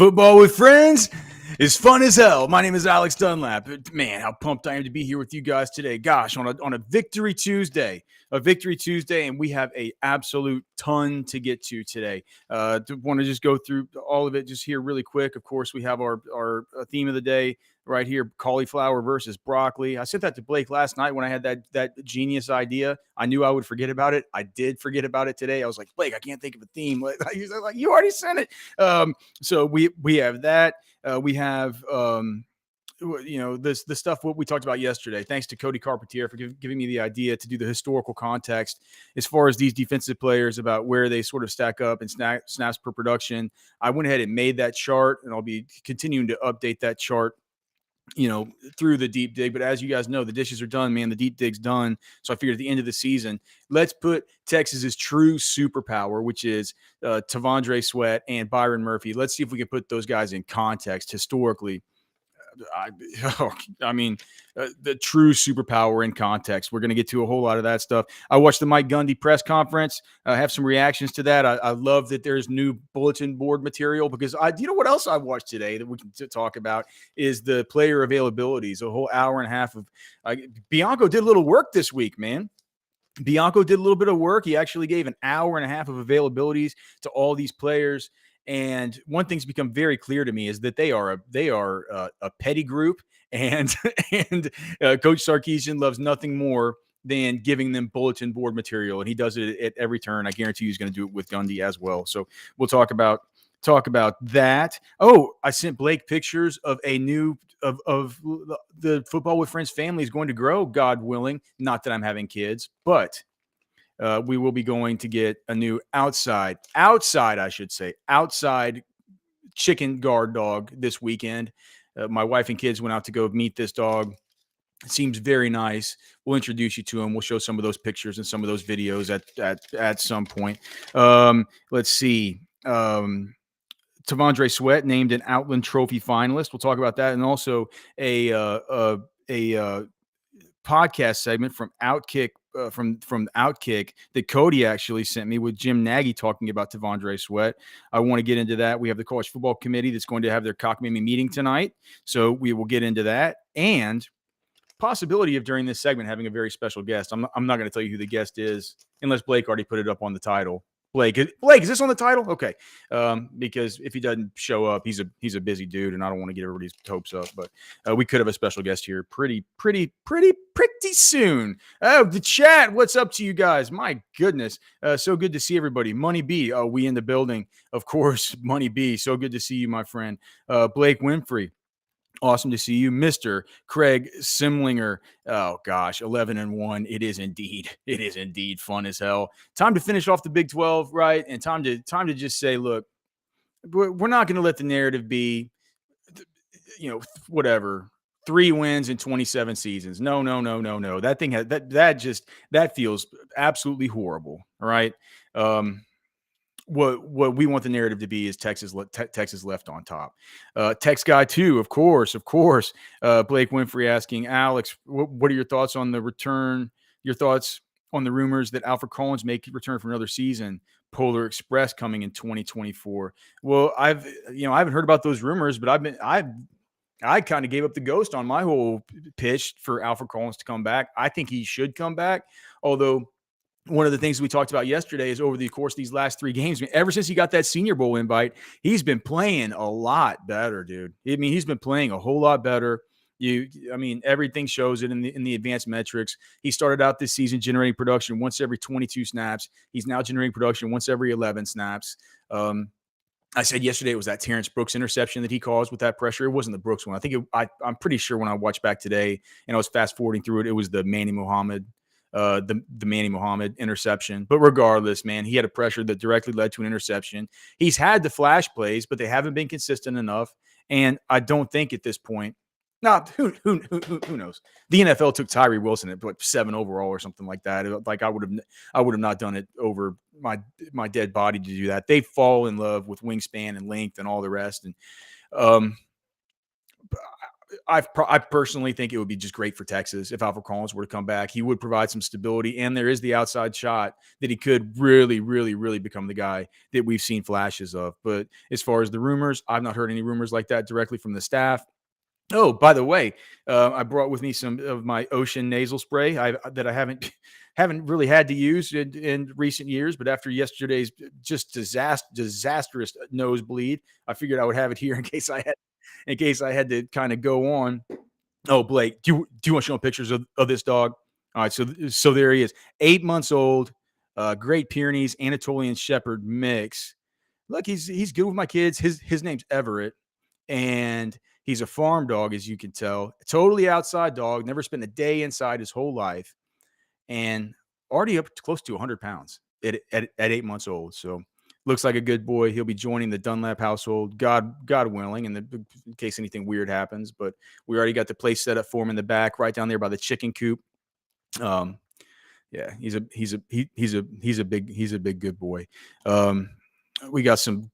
Football with friends is fun as hell. My name is Alex Dunlap. Man, how pumped I am to be here with you guys today. Gosh, on a Victory Tuesday, and we have a absolute ton to get to today. Want to just go through all of it just here really quick. Of course, we have our theme of the day right here, cauliflower versus broccoli. I sent that to Blake last night when I had that genius idea. I knew I would forget about it. I did forget about it today. I was like, Blake, I can't think of a theme. Like, you already sent it. So we have that. We have the stuff what we talked about yesterday. Thanks to Cody Carpentier for giving me the idea to do the historical context as far as these defensive players about where they sort of stack up and snaps per production. I went ahead and made that chart, and I'll be continuing to update that chart through the deep dig. But as you guys know, the dishes are done, man. The deep dig's done. So I figured at the end of the season, let's put Texas's true superpower, which is T'Vondre Sweat and Byron Murphy. Let's see if we can put those guys in context historically. The true superpower in context. We're going to get to a whole lot of that stuff. I watched the Mike Gundy press conference. I have some reactions to that. I love that there's new bulletin board material because you know what else I watched today that we can talk about is the player availabilities. A whole hour and a half of Bianco did a little work this week, man. Bianco did a little bit of work. He actually gave an hour and a half of availabilities to all these players. And one thing's become very clear to me is that they are a petty group, and Coach Sarkisian loves nothing more than giving them bulletin board material, and he does it at every turn. I guarantee he's going to do it with Gundy as well. So we'll talk about that. Oh, I sent Blake pictures of a new of the Football with Friends family is going to grow, God willing. Not that I'm having kids, but we will be going to get a new outside chicken guard dog this weekend. My wife and kids went out to go meet this dog. It seems very nice. We'll introduce you to him. We'll show some of those pictures and some of those videos at some point. Let's see. T'Vondre Sweat named an Outland Trophy finalist. We'll talk about that, and also a podcast segment from Outkick. From Outkick that Cody actually sent me with Jim Nagy talking about T'Vondre Sweat. I want to get into that. We have the College Football Committee that's going to have their cockamamie meeting tonight, so we will get into that, and possibility of during this segment having a very special guest. I'm not going to tell you who the guest is unless Blake already put it up on the title. Blake, is this on the title? Okay. Because if he doesn't show up, he's a busy dude, and I don't want to get everybody's hopes up. But we could have a special guest here pretty soon. Oh, the chat. What's up to you guys? My goodness. So good to see everybody. Money B. Oh, we in the building. Of course, Money B. So good to see you, my friend. Blake Winfrey. Awesome to see you, Mr. Craig Simlinger. Oh gosh, 11-1. It is indeed fun as hell. Time to finish off the Big 12, right? And time to just say, look, we're not going to let the narrative be, whatever, 3 wins in 27 seasons. No. That thing that feels absolutely horrible. All right. What we want the narrative to be is Texas left on top. Text guy too, of course. Blake Winfrey asking Alex, what are your thoughts on the return? Your thoughts on the rumors that Alfred Collins may return for another season? Polar Express coming in 2024. Well, I haven't heard about those rumors, but I kind of gave up the ghost on my whole pitch for Alfred Collins to come back. I think he should come back, although. One of the things we talked about yesterday is over the course of these last 3 games, ever since he got that Senior Bowl invite, he's been playing a lot better, dude. I mean, he's been playing a whole lot better. Everything shows it in the advanced metrics. He started out this season generating production once every 22 snaps. He's now generating production once every 11 snaps. I said yesterday it was that Terrence Brooks interception that he caused with that pressure. It wasn't the Brooks one. I'm pretty sure when I watched back today and I was fast forwarding through it, it was the Manny Muhammad interception. But regardless, man, he had a pressure that directly led to an interception. He's had the flash plays, but they haven't been consistent enough. And I don't think at this point, who knows? The NFL took Tyree Wilson at 7 overall or something like that. Like I would have not done it over my dead body to do that. They fall in love with wingspan and length and all the rest. And I personally think it would be just great for Texas if Alfred Collins were to come back. He would provide some stability, and there is the outside shot that he could really, really, really become the guy that we've seen flashes of. But as far as the rumors, I've not heard any rumors like that directly from the staff. Oh, by the way, I brought with me some of my Ocean nasal spray that I haven't haven't really had to use in recent years, but after yesterday's just disastrous nosebleed, I figured I would have it here in case I had to kind of go on. Oh, Blake, do you want to show 'em pictures of this dog? All right, so there he is, 8 months old, Great Pyrenees Anatolian Shepherd mix. Look, he's good with my kids. His name's Everett, and he's a farm dog, as you can tell. Totally outside dog. Never spent a day inside his whole life, and already up to close to 100 pounds at 8 months old. So looks like a good boy. He'll be joining the Dunlap household, God willing, in case anything weird happens. But we already got the place set up for him in the back, right down there by the chicken coop. Um, yeah, he's a big good boy. Um, we got some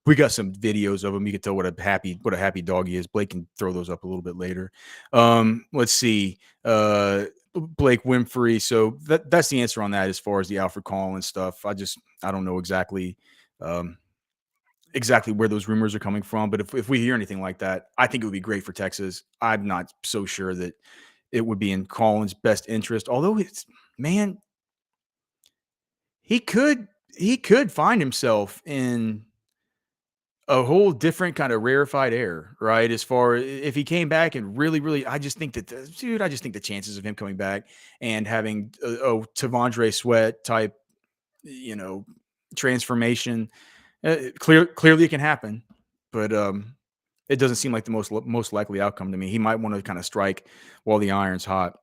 videos of him. You can tell what a happy dog he is. Blake can throw those up a little bit later. Let's see. Blake Winfrey. So that's the answer on that as far as the Alfred Collins stuff. I don't know um, exactly where those rumors are coming from. But if we hear anything like that, I think it would be great for Texas. I'm not so sure that it would be in Collins' best interest. Although man, he could find himself in a whole different kind of rarefied air, right? As far if he came back and really, really, I just think the chances of him coming back and having Tavondre Sweat type, you know, transformation, clearly it can happen, but it doesn't seem like the most likely outcome to me. He might want to kind of strike while the iron's hot.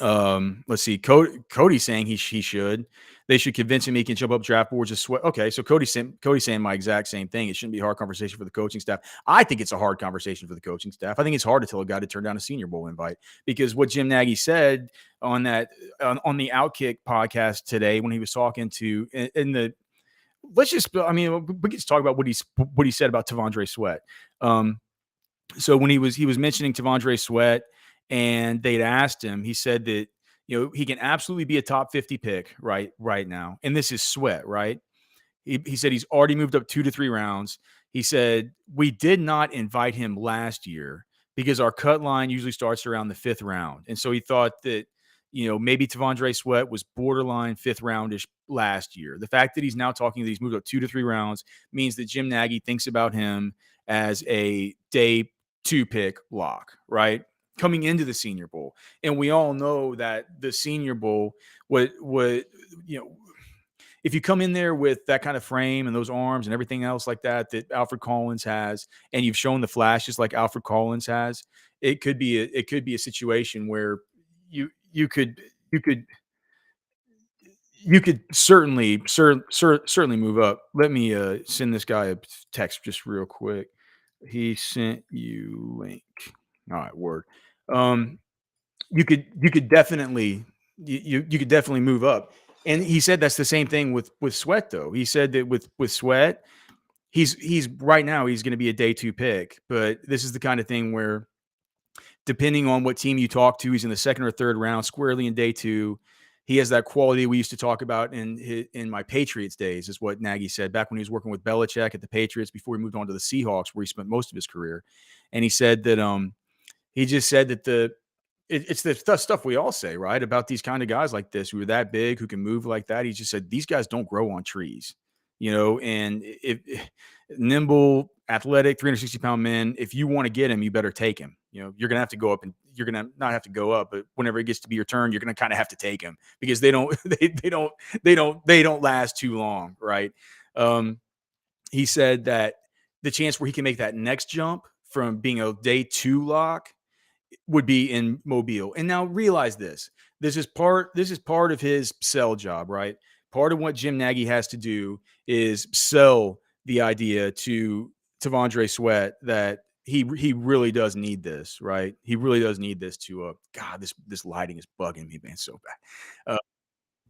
Let's see. Cody's saying he should. They should convince him he can jump up draft boards. Just sweat. Okay, so Cody's saying my exact same thing. It shouldn't be a hard conversation for the coaching staff. I think it's a hard conversation for the coaching staff. I think it's hard to tell a guy to turn down a Senior Bowl invite because what Jim Nagy said on that on the Outkick podcast today when he was talking to in the let's just I mean we can just talk about what he said about Tavondre Sweat. So when he was mentioning Tavondre Sweat and they'd asked him, he said that he can absolutely be a top 50 pick right now, and this is Sweat, right? He said he's already moved up 2 to 3 rounds. He said we did not invite him last year because our cut line usually starts around the 5th round, and so he thought that maybe Tavondre Sweat was borderline 5th roundish last year. The fact that he's now talking that he's moved up 2 to 3 rounds means that Jim Nagy thinks about him as a day 2 pick lock, right? Coming into the Senior Bowl. And we all know that the Senior Bowl would if you come in there with that kind of frame and those arms and everything else like that Alfred Collins has, and you've shown the flashes like Alfred Collins has, it could be a situation where you could you could certainly move up. Let me send this guy a text just real quick. He sent you link. All right, word. Um, you could definitely you could definitely move up. And he said that's the same thing with Sweat though. He said that with Sweat, he's right now he's going to be a day 2 pick, but this is the kind of thing where depending on what team you talk to, he's in the 2nd or 3rd round, squarely in day 2. He has that quality we used to talk about in my Patriots days, is what Nagy said back when he was working with Belichick at the Patriots before he moved on to the Seahawks, where he spent most of his career. And he said that he just said that it's the stuff we all say, right? About these kind of guys like this who are that big, who can move like that. He just said these guys don't grow on trees, and if nimble, athletic, 360-pound men, if you want to get him, you better take him. You're going to have to go up, and you're going to not have to go up, but whenever it gets to be your turn, you're going to kind of have to take him because they don't they don't last too long, right? He said that the chance where he can make that next jump from being a day 2 lock would be in Mobile. And now realize this. This is part of his sell job, right? Part of what Jim Nagy has to do is sell the idea to Tavondre Sweat that he really does need this, right? He really does need this to God, this lighting is bugging me, man, so bad.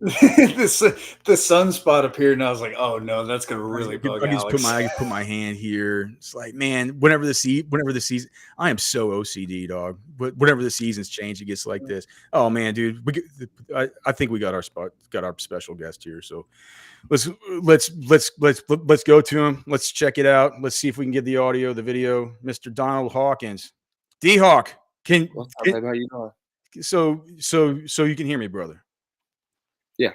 The sunspot appeared, and I was like, "Oh no, that's gonna really bug I can just put Alex." my hand here. It's like, man, whenever the season, I am so OCD, dog. But whenever the seasons change, it gets like this. Oh man, dude, I think we got our special guest here. So let's let's go to him. Let's check it out. Let's see if we can get the audio, the video. Mr. Donald Hawkins, D Hawk, What's up, baby? How you doing? so you can hear me, brother. Yeah.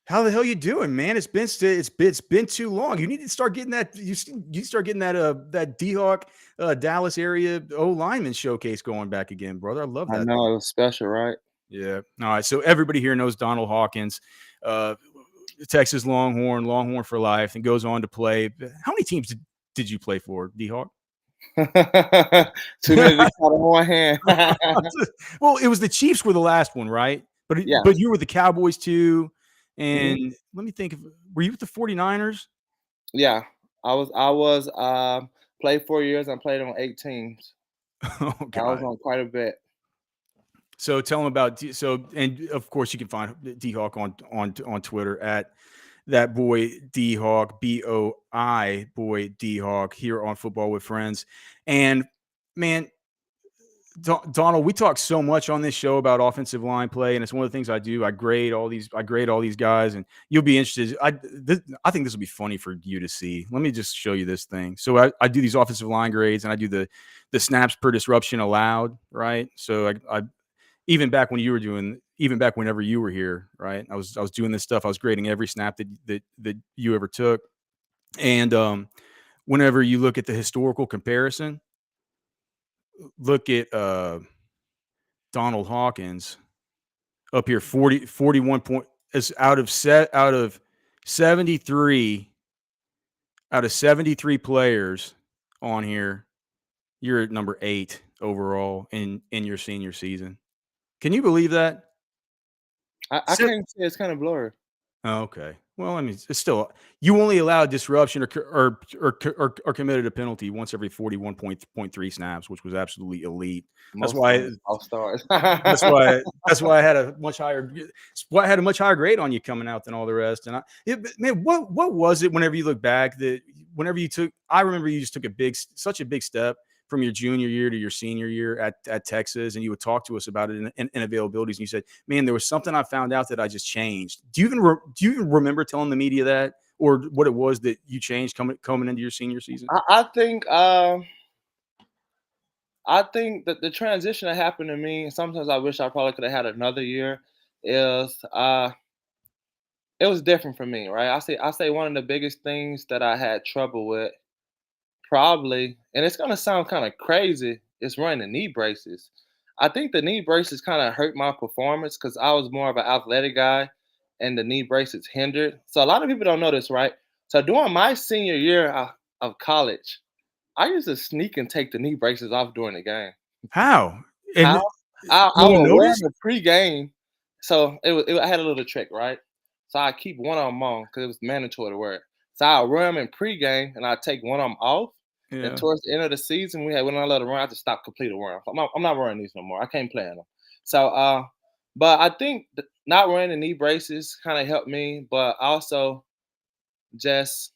How the hell you doing, man? It's been too long. You need to start getting that. You start getting that D Hawk Dallas area O lineman showcase going back again, brother. I love I that. know it was special, right? Yeah. All right. So everybody here knows Donald Hawkins, uh, Texas Longhorn, Longhorn for life, and goes on to play. How many teams did you play for, D Hawk? Too many to count on one hand. Well, it was the Chiefs were the last one, right? Yeah. But you were the Cowboys too. And let me think. Were you with the 49ers? Yeah. I was played 4 years and played on 8 teams. Oh I God. was on quite a bit. So tell them about and of course you can find D Hawk on Twitter at that boy D Hawk BOI boy D Hawk here on Football with Friends. And man, Donald, we talk so much on this show about offensive line play, and it's one of the things I do. I grade all these guys, and you'll be interested. I think this will be funny for you to see. Let me just show you this thing. So I do these offensive line grades, and I do the snaps per disruption allowed, right? So I even back whenever you were here, right? I was doing this stuff. I was grading every snap that you ever took, and whenever you look at the historical comparison, look at Donald Hawkins up here, 41 point is out of 73 players on here. You're at number 8 overall in your senior season. Can you believe that? I can't say, it's kind of blurry. Oh, okay. Well, I mean, it's still you only allow disruption or committed a penalty once every 41.3 snaps, which was absolutely elite. That's why all stars. that's why I had a much higher grade on you coming out than all the rest. And man, what was it whenever you look back that whenever you took? I remember you just took such a big step from your junior year to your senior year at Texas, and you would talk to us about it in availabilities, and you said, man, there was something I found out that I just changed. Do you even remember telling the media that, or what it was that you changed coming into your senior season? I think that the transition that happened to me, sometimes I wish I probably could have had another year, is it was different for me, right? I say one of the biggest things that I had trouble with, probably, and it's gonna sound kind of crazy, is running the knee braces. I think the knee braces kind of hurt my performance because I was more of an athletic guy, and the knee braces hindered. So a lot of people don't know this, right? So during my senior year of college, I used to sneak and take the knee braces off during the game. How? And I no one would wear noticed? them pregame. So I had a little trick, right? So I keep one of them on because it was mandatory to wear it. So I wear them in pregame and I take one of them off. Yeah. And towards the end of the season, when I let them run, I had to stop completely wearing them. I'm not wearing these no more. I can't play in them. So, but I think not wearing the knee braces kind of helped me, but also just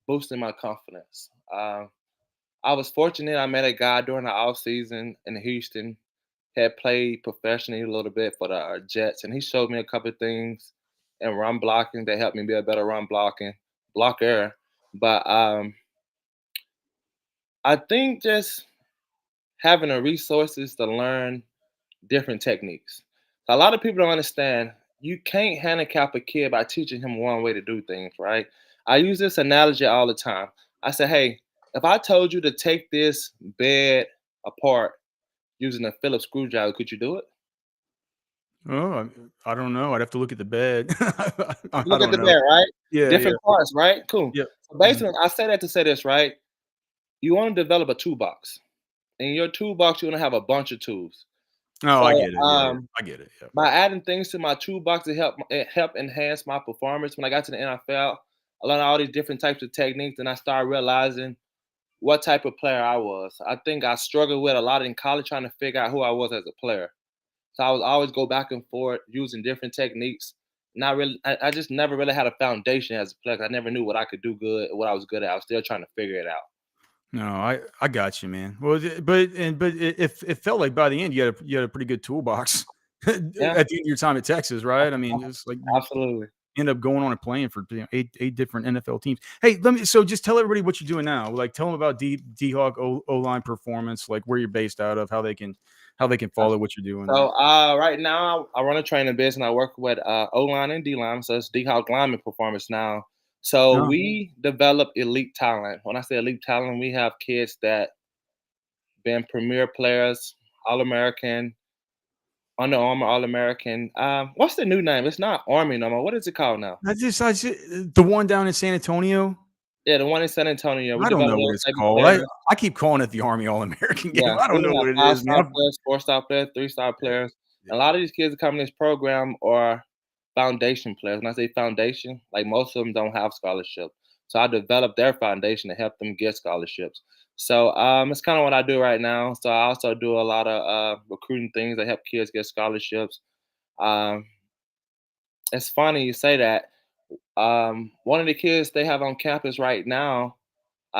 boosting my confidence. I was fortunate. I met a guy during the off season in Houston, had played professionally a little bit for the Jets, and he showed me a couple of things in run blocking that helped me be a better run blocker. But I think just having the resources to learn different techniques. A lot of people don't understand you can't handicap a kid by teaching him one way to do things, right? I use this analogy all the time. I say, hey, if I told you to take this bed apart using a Phillips screwdriver, could you do it? Oh, I don't know. I'd have to look at the bed. I Look at don't the know. bed, right? Yeah, Different parts, right? Cool. yeah. So basically, I say that to say this, right? You want to develop a toolbox. In your toolbox, you want to have a bunch of tools. Oh, So, I get it. Yeah, I get it. Yeah. by adding things to my toolbox, it helped enhance my performance. When I got to the NFL, I learned all these different types of techniques, and I started realizing what type of player I was. I think I struggled with a lot in college trying to figure out who I was as a player. So I would always go back and forth using different techniques not really. I just never really had a foundation as a player. I never knew what I could do good, what I was good at. I was still trying to figure it out. No, I got you, man. Well, but it felt like by the end you had a pretty good toolbox at the Yeah, end of your time at Texas, right? I mean, it's like you absolutely. end up going on and playing for eight different NFL teams. Hey, just tell everybody what you're doing now. Like, tell them about D Hawk O line performance, like where you're based out of, how they can follow what you're doing. So right now I run a training business and I work with O line and D line. So it's D Hawk lineman performance now. So No, we develop elite talent. When I say elite talent, we have kids that been premier players, All American, Under Armour All American. What's the new name? It's not Army no more. What is it called now? I just the one down in San Antonio. Yeah, the one in San Antonio. We I don't develop know what those it's type of called. players. I keep calling it the Army All American game. Yeah, I so don't know we have what it is, 5-star man. players, 4-star players, 3-star players. Yeah. A lot of these kids that come in this program are foundation players. When I say foundation, like most of them don't have scholarship. So I developed their foundation to help them get scholarships. So it's kind of what I do right now. So I also do a lot of recruiting things that help kids get scholarships. Um, it's funny you say that. One of the kids they have on campus right now,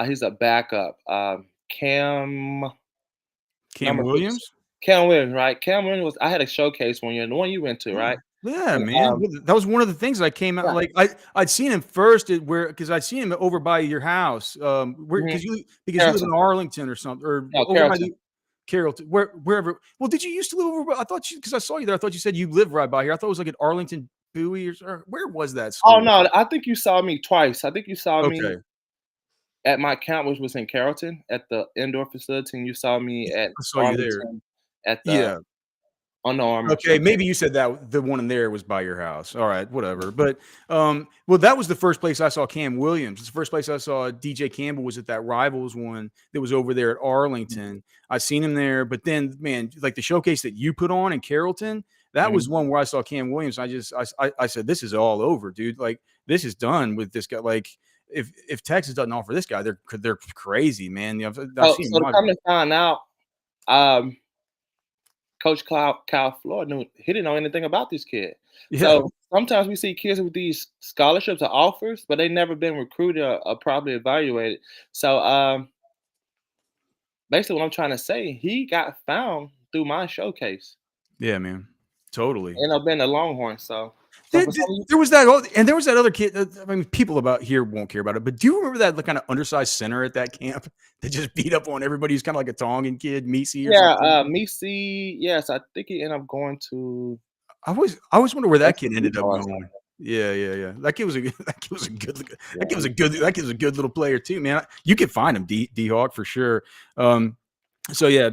he's a backup. Cam Cam number 6. Williams? Cam Williams, right? Cam Williams was I had a showcase one year, the one you went to, Yeah. right? Yeah, And, man. Well, that was one of the things I came out yeah, like I'd seen him first because I'd seen him over by your house. Where mhm, because you live in Carrollton. Arlington or something or No, over by Carrollton. the Carrollton, wherever. Well, did you used to live over by, I thought because I saw you there, I thought you said you live right by here. I thought it was like at Arlington Bowie or where was that Oh, school? no, I think you saw me twice. I think you saw me Okay. at my camp, which was in Carrollton at the indoor facility, and you saw me at I saw you there. Arlington at the Yeah. Under Armour Okay, showcase. maybe you said that the one in there was by your house. All right, whatever. But well, that was the first place I saw Cam Williams. It's the first place I saw DJ Campbell was at that Rivals one that was over there at Arlington. I seen him there, but then man, like the showcase that you put on in Carrollton, that was Mhm. one where I saw Cam Williams. I said, this is all over, dude. Like this is done with this guy. Like if Texas doesn't offer this guy, they're crazy, man. I've So seen so him to live. come to find out, um, Coach Cauliflower knew he didn't know anything about this kid. Yeah, So sometimes we see kids with these scholarships or offers, but they never been recruited or properly evaluated. So basically, what I'm trying to say, he got found through my showcase. yeah, man. Totally. Ended up being a Longhorn. So There, for some reason, there was that, and there was that other kid. I mean, people about here won't care about it, but do you remember that kind of undersized center at that camp that just beat up on everybody? Who's kind of like a Tongan kid, Misi or yeah, something. Misi, yes, I think he ended up going to I always wonder where that kid ended up Utah or going. something. Yeah, yeah, yeah. That kid was a that kid was a good that kid was Yeah. a good that kid was a good little player too, man. You can find him, D Hawk for sure. Um, So yeah,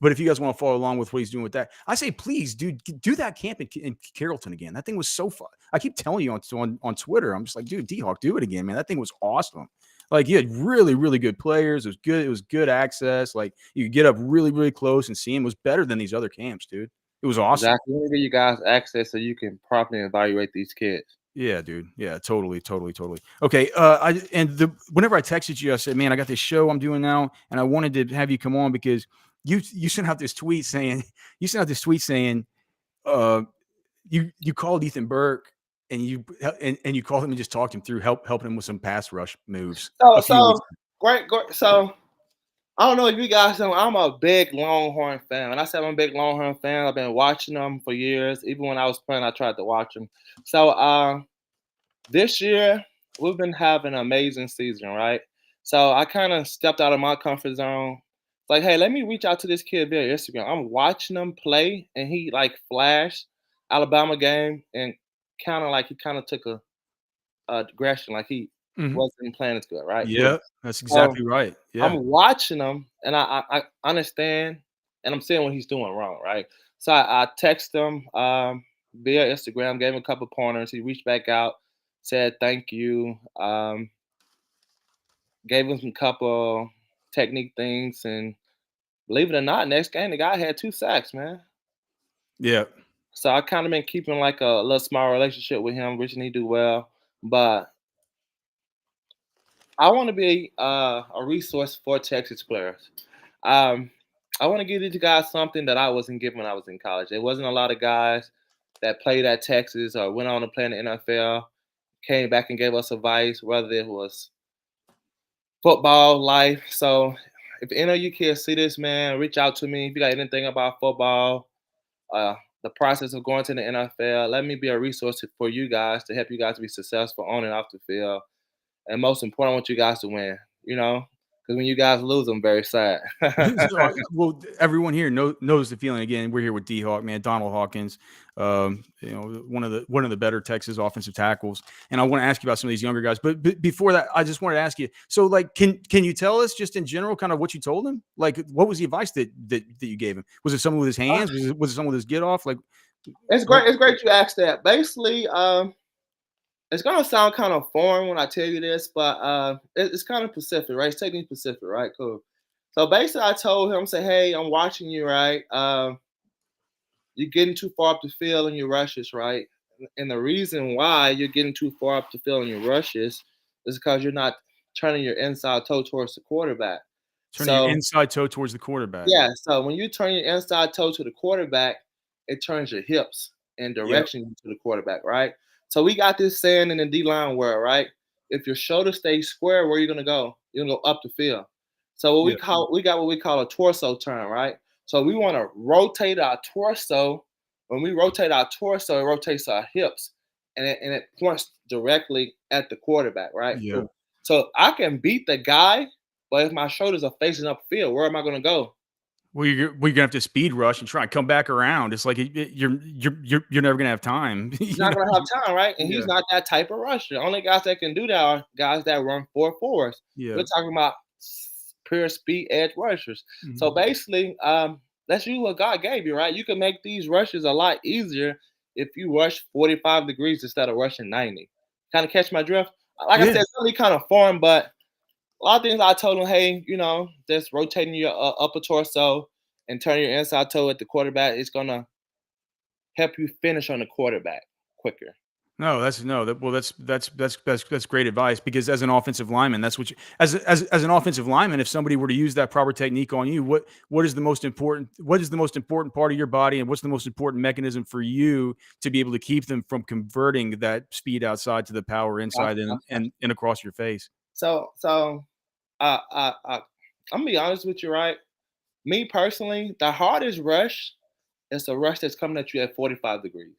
but if you guys want to follow along with what he's doing with that, I say please, dude, do that camp in Carrollton again. That thing was so fun. I keep telling you on Twitter, I'm just like, dude, D Hawk, do it again, man. That thing was awesome. Like you had really, really good players. It was good. It was good access. Like you could get up really, really close and see him. It was better than these other camps, dude. It was awesome. Exactly. We need to give you guys access so you can properly evaluate these kids. Yeah, dude. Yeah, totally, totally, totally. Okay. Whenever I texted you, I said, man, I got this show I'm doing now, and I wanted to have you come on because you sent out this tweet saying uh you called Ethan Burke and you called him and just talked him through helping him with some pass rush moves So a few weeks. so great. So I don't know if you guys know, I'm a big Longhorn fan. When I say I'm a big Longhorn fan, I've been watching them for years. Even when I was playing, I tried to watch them. So this year we've been having an amazing season, right? So I kind of stepped out of my comfort zone. Like, hey, let me reach out to this kid via Instagram. I'm watching him play, and he like flashed Alabama game, and he kind of took a digression, like he Mhm. wasn't playing as good, right? Yeah, that's So exactly right. Yeah. I'm watching him, and I understand, and I'm seeing what he's doing wrong, right? So I text him via Instagram, gave him a couple pointers. He reached back out, said thank you, gave him some couple technique things, and believe it or not, next game the guy had 2 sacks, man. Yeah. So I kind of been keeping like a little small relationship with him, wishing he do well, but I want to be a resource for Texas players. Um, I want to give these guys something that I wasn't given when I was in college. There wasn't a lot of guys that played at Texas or went on to play in the NFL came back and gave us advice, whether it was football, life. So if any of you kids see this, man, reach out to me. If you got anything about football, uh, the process of going to the NFL, let me be a resource for you guys to help you guys be successful on and off the field. And most important, I want you guys to win, because when you guys lose, I'm very sad. Well, everyone here knows the feeling. Again, we're here with D-Hawk, man, Donald Hawkins, one of the better Texas offensive tackles. And I want to ask you about some of these younger guys. But before that, I just wanted to ask you. So, like, can you tell us just in general kind of what you told him? Like, what was the advice that you gave him? Was it someone with his hands? Was it someone with his get off? Like, it's great. It's great you asked that. Basically, it's gonna sound kind of foreign when I tell you this, but it's kind of Pacific, right? It's taking Pacific, right? Cool. So basically, I told him, say, hey, I'm watching you, right? You're getting too far up the field in your rushes, right? And the reason why you're getting too far up the field in your rushes is because you're not turning your inside toe towards the quarterback. turning your inside toe towards the quarterback. Yeah. So when you turn your inside toe to the quarterback, it turns your hips in direction to the quarterback, right? So we got this saying in the D-line world, right? If your shoulder stays square, where are you gonna go? You're gonna go up the field. So we got what we call a torso turn, right? So we want to rotate our torso. When we rotate our torso, it rotates our hips, and it points directly at the quarterback, right? Yeah. So I can beat the guy, but if my shoulders are facing upfield, where am I gonna go? Well, you're gonna have to speed rush and try and come back around. It's like you're never gonna have time. He's not gonna have time, right? And he's not that type of rusher. The only guys that can do that are guys that run 4.4s. Yeah. We're talking about pure speed edge rushers. Mm-hmm. So basically, that's you what God gave you, right? You can make these rushes a lot easier if you rush 45 degrees instead of rushing 90. Kind of catch my drift? Like I said, it's really kind of foreign, but a lot of things I told him, hey, just rotating your upper torso and turning your inside toe at the quarterback is gonna help you finish on the quarterback quicker. That's great advice, because as an offensive lineman, that's what you as an offensive lineman, if somebody were to use that proper technique on you, what is the most important part of your body, and what's the most important mechanism for you to be able to keep them from converting that speed outside to the power inside and across your face? So I'm gonna be honest with you, right? Me personally, the hardest rush is a rush that's coming at you at 45 degrees.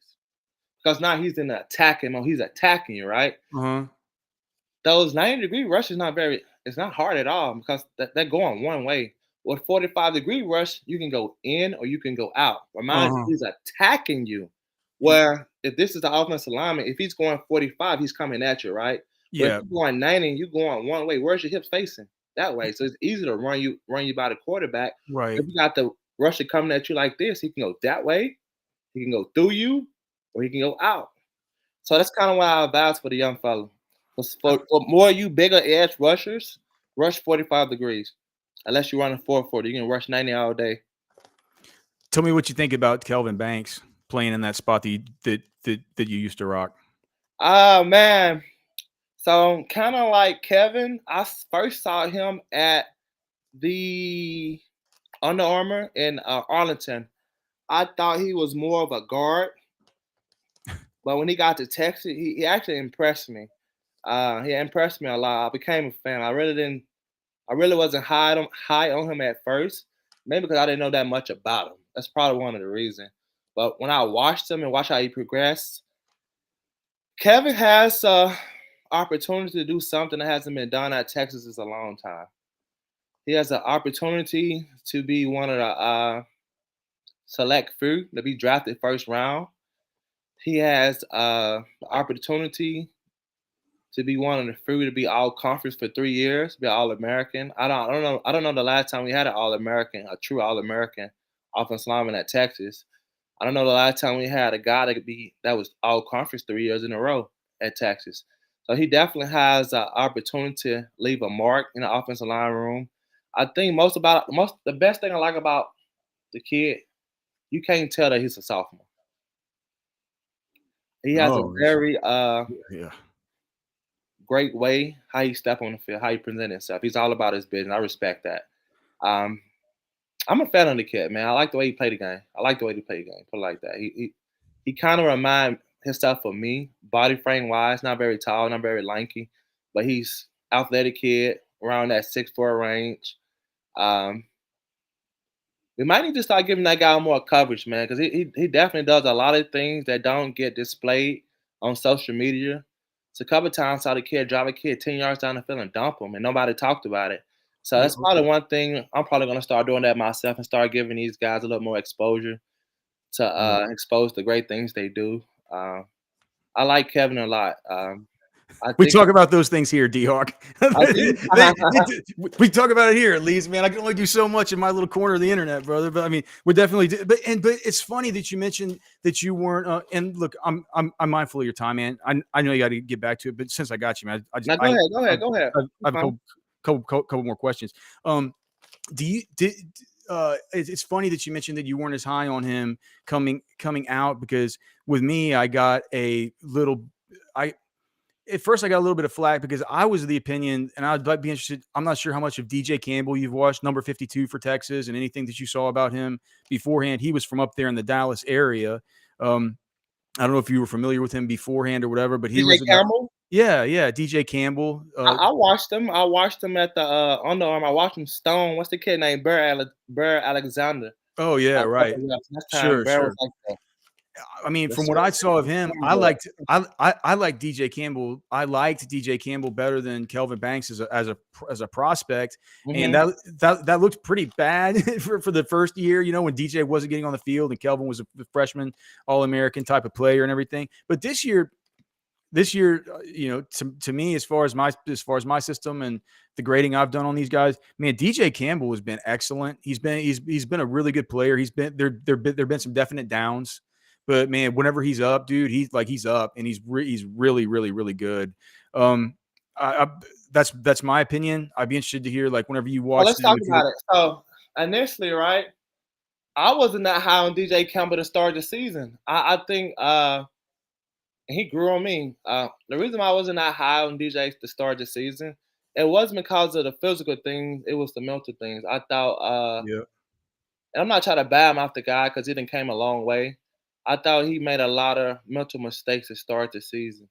Because now he's in the attacking mode. He's attacking you, right? Uh-huh. Those 90-degree rush is it's not hard at all, because they're going one way. With 45-degree rush, you can go in or you can go out. Remind you, he's attacking you. Where if this is the offensive lineman, if he's going 45, he's coming at you, right? Yeah. But if you're going 90 and you're going one way, where's your hips facing? That way. So it's easy to run you by the quarterback. Right. If you got the rusher coming at you like this, he can go that way, he can go through you, or he can go out. So that's kind of why I advise for the young fella. For more you bigger edge rushers, rush 45 degrees. Unless you're running 440, you can rush 90 all day. Tell me what you think about Kelvin Banks playing in that spot that you used to rock. Oh, man. So kind of like Kevin, I first saw him at the Under Armour in Arlington. I thought he was more of a guard. But when he got to Texas, he actually impressed me. He impressed me a lot. I became a fan. I really wasn't high on him at first, maybe because I didn't know that much about him. That's probably one of the reasons. But when I watched him and watched how he progressed, Kevin has opportunity to do something that hasn't been done at Texas in a long time. He has an opportunity to be one of the select few to be drafted first round. He has the opportunity to be one of the few to be all conference for 3 years, be all American. I don't know the last time we had an all American, a true all American offensive lineman at Texas. I don't know the last time we had a guy that was all conference 3 years in a row at Texas. So he definitely has an opportunity to leave a mark in the offensive line room. I think the best thing I like about the kid, you can't tell that he's a sophomore. He has a very great way how he step on the field, how he present himself. He's all about his business. I respect that. I'm a fan of the kid, man. I like the way he played the game. Put it like that. he kind of remind himself of me, body frame wise. Not very tall, not very lanky, but he's athletic kid around that 6'4" range. Um, we might need to start giving that guy more coverage, man, because he definitely does a lot of things that don't get displayed on social media. So a couple of times saw the kid drive a kid 10 yards down the field and dump him, and nobody talked about it. So Yeah, that's probably one thing I'm probably gonna start doing that myself and start giving these guys a little more exposure to yeah. expose the great things they do. I like Kelvin a lot. I We think talk about those things here, D-Hawk. I do. We talk about it here at least, man. I can only do so much in my little corner of the internet, brother. But I mean, we definitely do. But it's funny that you mentioned that you weren't. And look, I'm mindful of your time, man. I know you got to get back to it, but since I got you, man, Now go ahead. Go ahead. I have a couple more questions. It's funny that you mentioned that you weren't as high on him coming out, because with me, I got a little. At first I got a little bit of flack because I was of the opinion, and I'd be interested. I'm not sure how much of DJ Campbell you've watched, number 52 for Texas, and anything that you saw about him beforehand. He was from up there in the Dallas area. I don't know if you were familiar with him beforehand or whatever, but he DJ was Campbell. Yeah, DJ Campbell. I watched him. I watched him at the underarm. I watched him stone. What's the kid named Burr Alexander? Oh yeah, right. Last time Burr was like I mean, from what I saw of him, I liked DJ Campbell. I liked DJ Campbell better than Kelvin Banks as a prospect, and that looked pretty bad for the first year. You know, when DJ wasn't getting on the field and Kelvin was a freshman All-American type of player and everything. But this year, you know, to me, as far as my system and the grading I've done on these guys, man, DJ Campbell has been excellent. He's been a really good player. He's been there've been some definite downs. But man, whenever he's up, dude, he's up, and he's really, really, really good. That's my opinion. I'd be interested to hear, like, whenever you watch. Well, let's talk about it. So initially, right, I wasn't that high on DJ Campbell to start the season. I think he grew on me. The reason why I wasn't that high on DJ to start the season, it wasn't because of the physical things. It was the mental things. I thought, yeah. And I'm not trying to badmouth the guy because he didn't came a long way. I thought he made a lot of mental mistakes to start the season,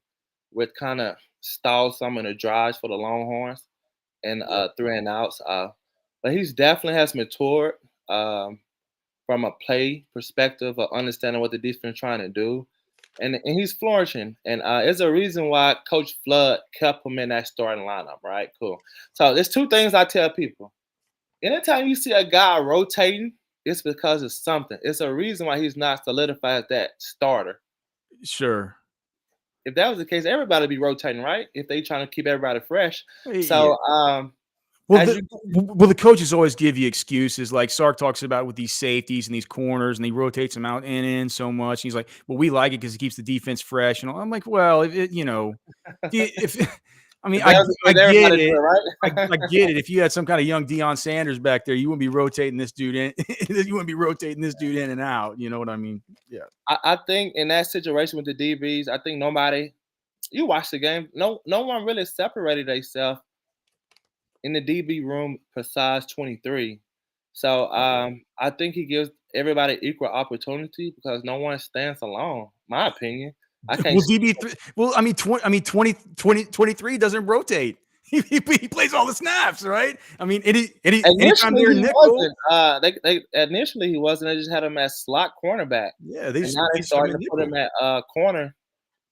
which kind of stalled some of the drives for the Longhorns and 3 and outs. But he's definitely has matured from a play perspective of understanding what the defense is trying to do. And he's flourishing. And it's a reason why Coach Flood kept him in that starting lineup, right? Cool. So there's 2 things I tell people. Anytime you see a guy rotating, it's because of something. It's a reason why he's not solidified as that starter. Sure. If that was the case, everybody would be rotating, right? If they trying to keep everybody fresh. Yeah. So, well, the coaches always give you excuses. Like Sark talks about with these safeties and these corners, and he rotates them out and in so much. And he's like, "Well, we like it because it keeps the defense fresh." And I'm like, "Well, if I mean, I get it. Right? I get it. If you had some kind of young Deion Sanders back there, you wouldn't be rotating this dude in. You wouldn't be rotating this dude in and out. You know what I mean? Yeah. I think in that situation with the DBs, I think nobody. You watch the game. No one really separated themselves in the DB room besides 23. So I think he gives everybody equal opportunity because no one stands alone. My opinion. I can't. Well, DB3. Well, I mean, 23 doesn't rotate. He plays all the snaps, right? I mean, anytime they're in nickel. Initially he wasn't. They just had him as slot cornerback. Yeah, they started to put him at corner.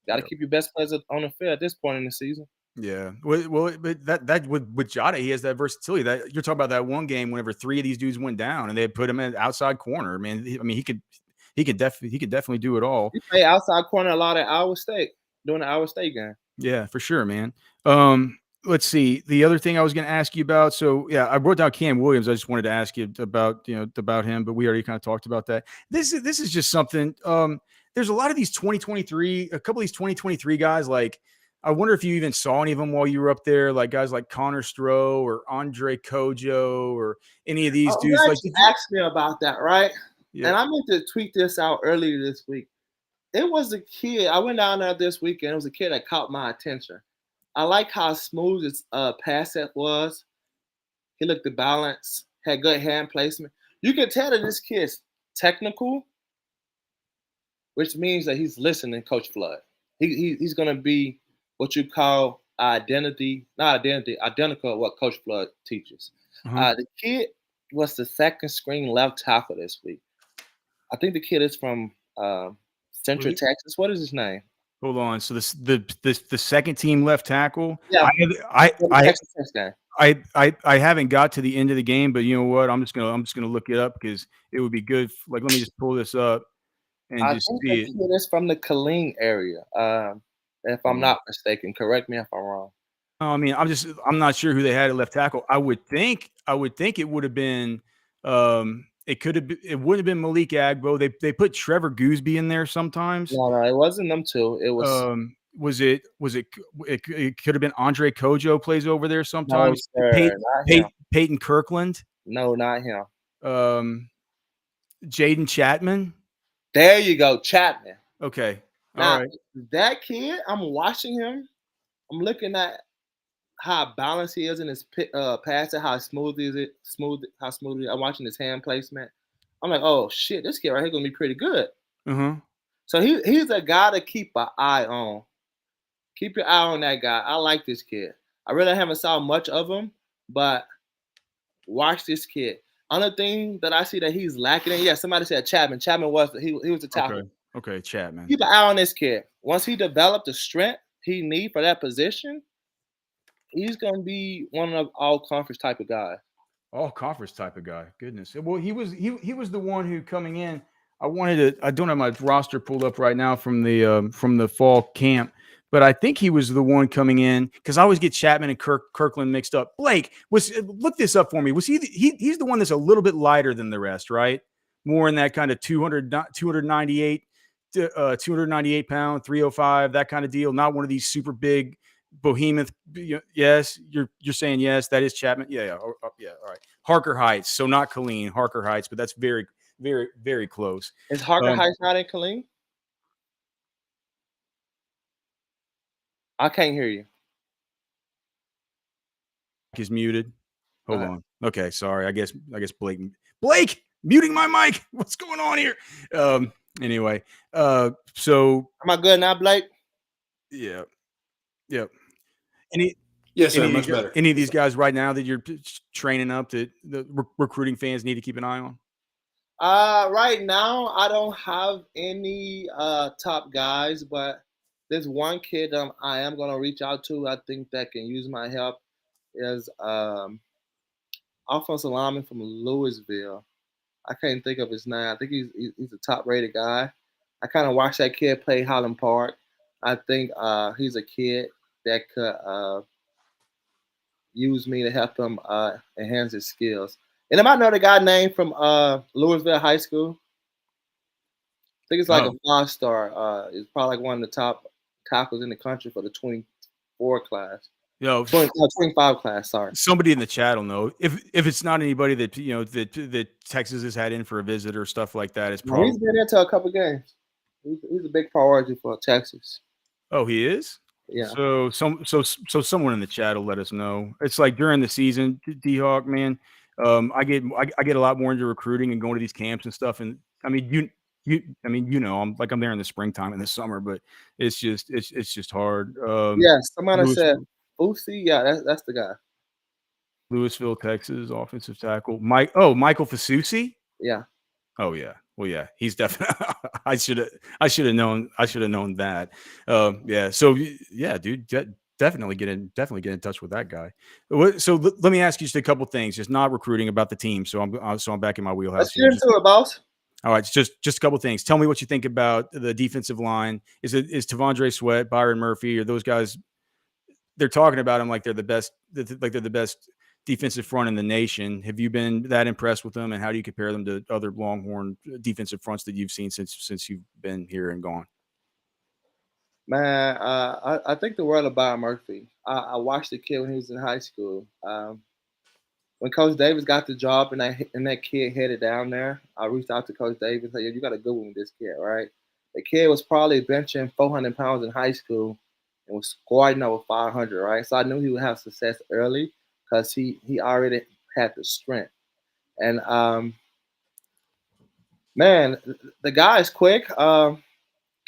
Got to keep your best players on the field at this point in the season. Yeah, well, but that with Jada, he has that versatility. That you're talking about that one game whenever 3 of these dudes went down and they put him at outside corner. Man, he could definitely do it all. He played outside corner a lot at Iowa State during the Iowa State game. Yeah, for sure, man. Let's see. The other thing I was going to ask you about. So yeah, I wrote down Cam Williams. I just wanted to ask you about him, but we already kind of talked about that. This is just something. There's a lot of these 2023, a couple of these 2023 guys. Like, I wonder if you even saw any of them while you were up there, like guys like Connor Stroh or Andre Kojo or any of these dudes. Like, you asked me about that, right? Yeah. And I meant to tweet this out earlier this week. It was a kid. I went down there this weekend. It was a kid that caught my attention. I like how smooth his pass set was. He looked the balance, had good hand placement. You can tell that this kid's technical, which means that he's listening to Coach Flood. He's going to be what you call identical to what Coach Flood teaches. The kid was the second string left tackle this week. I think the kid is from Central Texas. What is his name? Hold on. So the second team left tackle. Yeah, I haven't got to the end of the game, but you know what? I'm just gonna look it up because it would be good. Like, let me just pull this up and I just think see the it. kid is from the Killeen area. If I'm not mistaken, correct me if I'm wrong. I mean, I'm not sure who they had at left tackle. I would think it would have been it would have been Malik Agbo. They put Trevor Gooseby in there sometimes. No, it wasn't them two. It was it could have been Andre Kojo plays over there sometimes. No, sir, Peyton Kirkland. No, not him. Jaden Chapman. There you go, Chapman. Okay. Now, all right. That kid, I'm watching him. I'm looking at how balanced he is in his passing, how smooth he is. I'm watching his hand placement. I'm like, oh shit, this kid right here gonna be pretty good. So he's a guy to keep an eye on. Keep your eye on that guy. I like this kid. I really haven't saw much of him, but watch this kid. Another thing that I see that he's lacking in, somebody said Chapman. Chapman was the tackle. Okay, Chapman. Keep an eye on this kid. Once he developed the strength he needs for that position, he's gonna be one of all conference type of guys. All conference type of guy. Goodness. Well, he was the one who coming in. I don't have my roster pulled up right now from the fall camp, but I think he was the one coming in because I always get Chapman and Kirkland mixed up. Blake, look this up for me. Was he's the one that's a little bit lighter than the rest, right? More in that kind of 298 pound, 305, that kind of deal. Not one of these super big behemoth. Yes, you're saying yes. That is Chapman. Yeah. All right. Harker Heights. So not Killeen, Harker Heights, but that's very, very, very close. Is Harker Heights not in Killeen? I can't hear you. Is muted. Hold on. Okay, sorry. I guess Blake muting my mic. What's going on here? Anyway, so am I good now, Blake? Yeah. Yep. Yes, sir. Much better. Any of these guys right now that you're training up that the recruiting fans need to keep an eye on? Right now, I don't have any top guys, but there's one kid I am going to reach out to. I think that can use my help is offensive lineman from Louisville. I can't think of his name. I think he's a top-rated guy. I kind of watched that kid play Highland Park. I think he's a kid that could use me to help him enhance his skills. And I might know the guy named from Louisville High School. I think it's like a 5-star. It's probably like one of the top tackles in the country for the 24 class. 25 class. Sorry. Somebody in the chat will know if it's not anybody that that Texas has had in for a visit or stuff like that. It's probably he's been into a couple games. He's a big priority for Texas. Oh, he is. Yeah. So someone in the chat will let us know. It's like during the season, D-Hawk, man. I get a lot more into recruiting and going to these camps and stuff. And I mean, I'm there in the springtime and the summer, but it's just hard. Somebody said Boosie. Yeah, that's the guy. Louisville, Texas, offensive tackle. Michael Fasusi. Yeah. Oh yeah. Well, yeah, he's definitely. I should have known that. Yeah. So yeah, dude, definitely get in touch with that guy. So let me ask you just a couple things, just not recruiting, about the team. So I'm back in my wheelhouse. Let's get into it, boss. All right, just a couple things. Tell me what you think about the defensive line. Is Tavondre Sweat, Byron Murphy, or those guys? They're talking about them like they're the best. Like they're the best defensive front in the nation. Have you been that impressed with them, and how do you compare them to other Longhorn defensive fronts that you've seen since you've been here and gone? Man, I think the world of Byron Murphy. I watched the kid when he was in high school. When Coach Davis got the job and that kid headed down there, I reached out to Coach Davis and said, "You got a good one with this kid, right?" The kid was probably benching 400 pounds in high school and was squatting over 500, right? So I knew he would have success early because he already had the strength. And man, the guy is quick.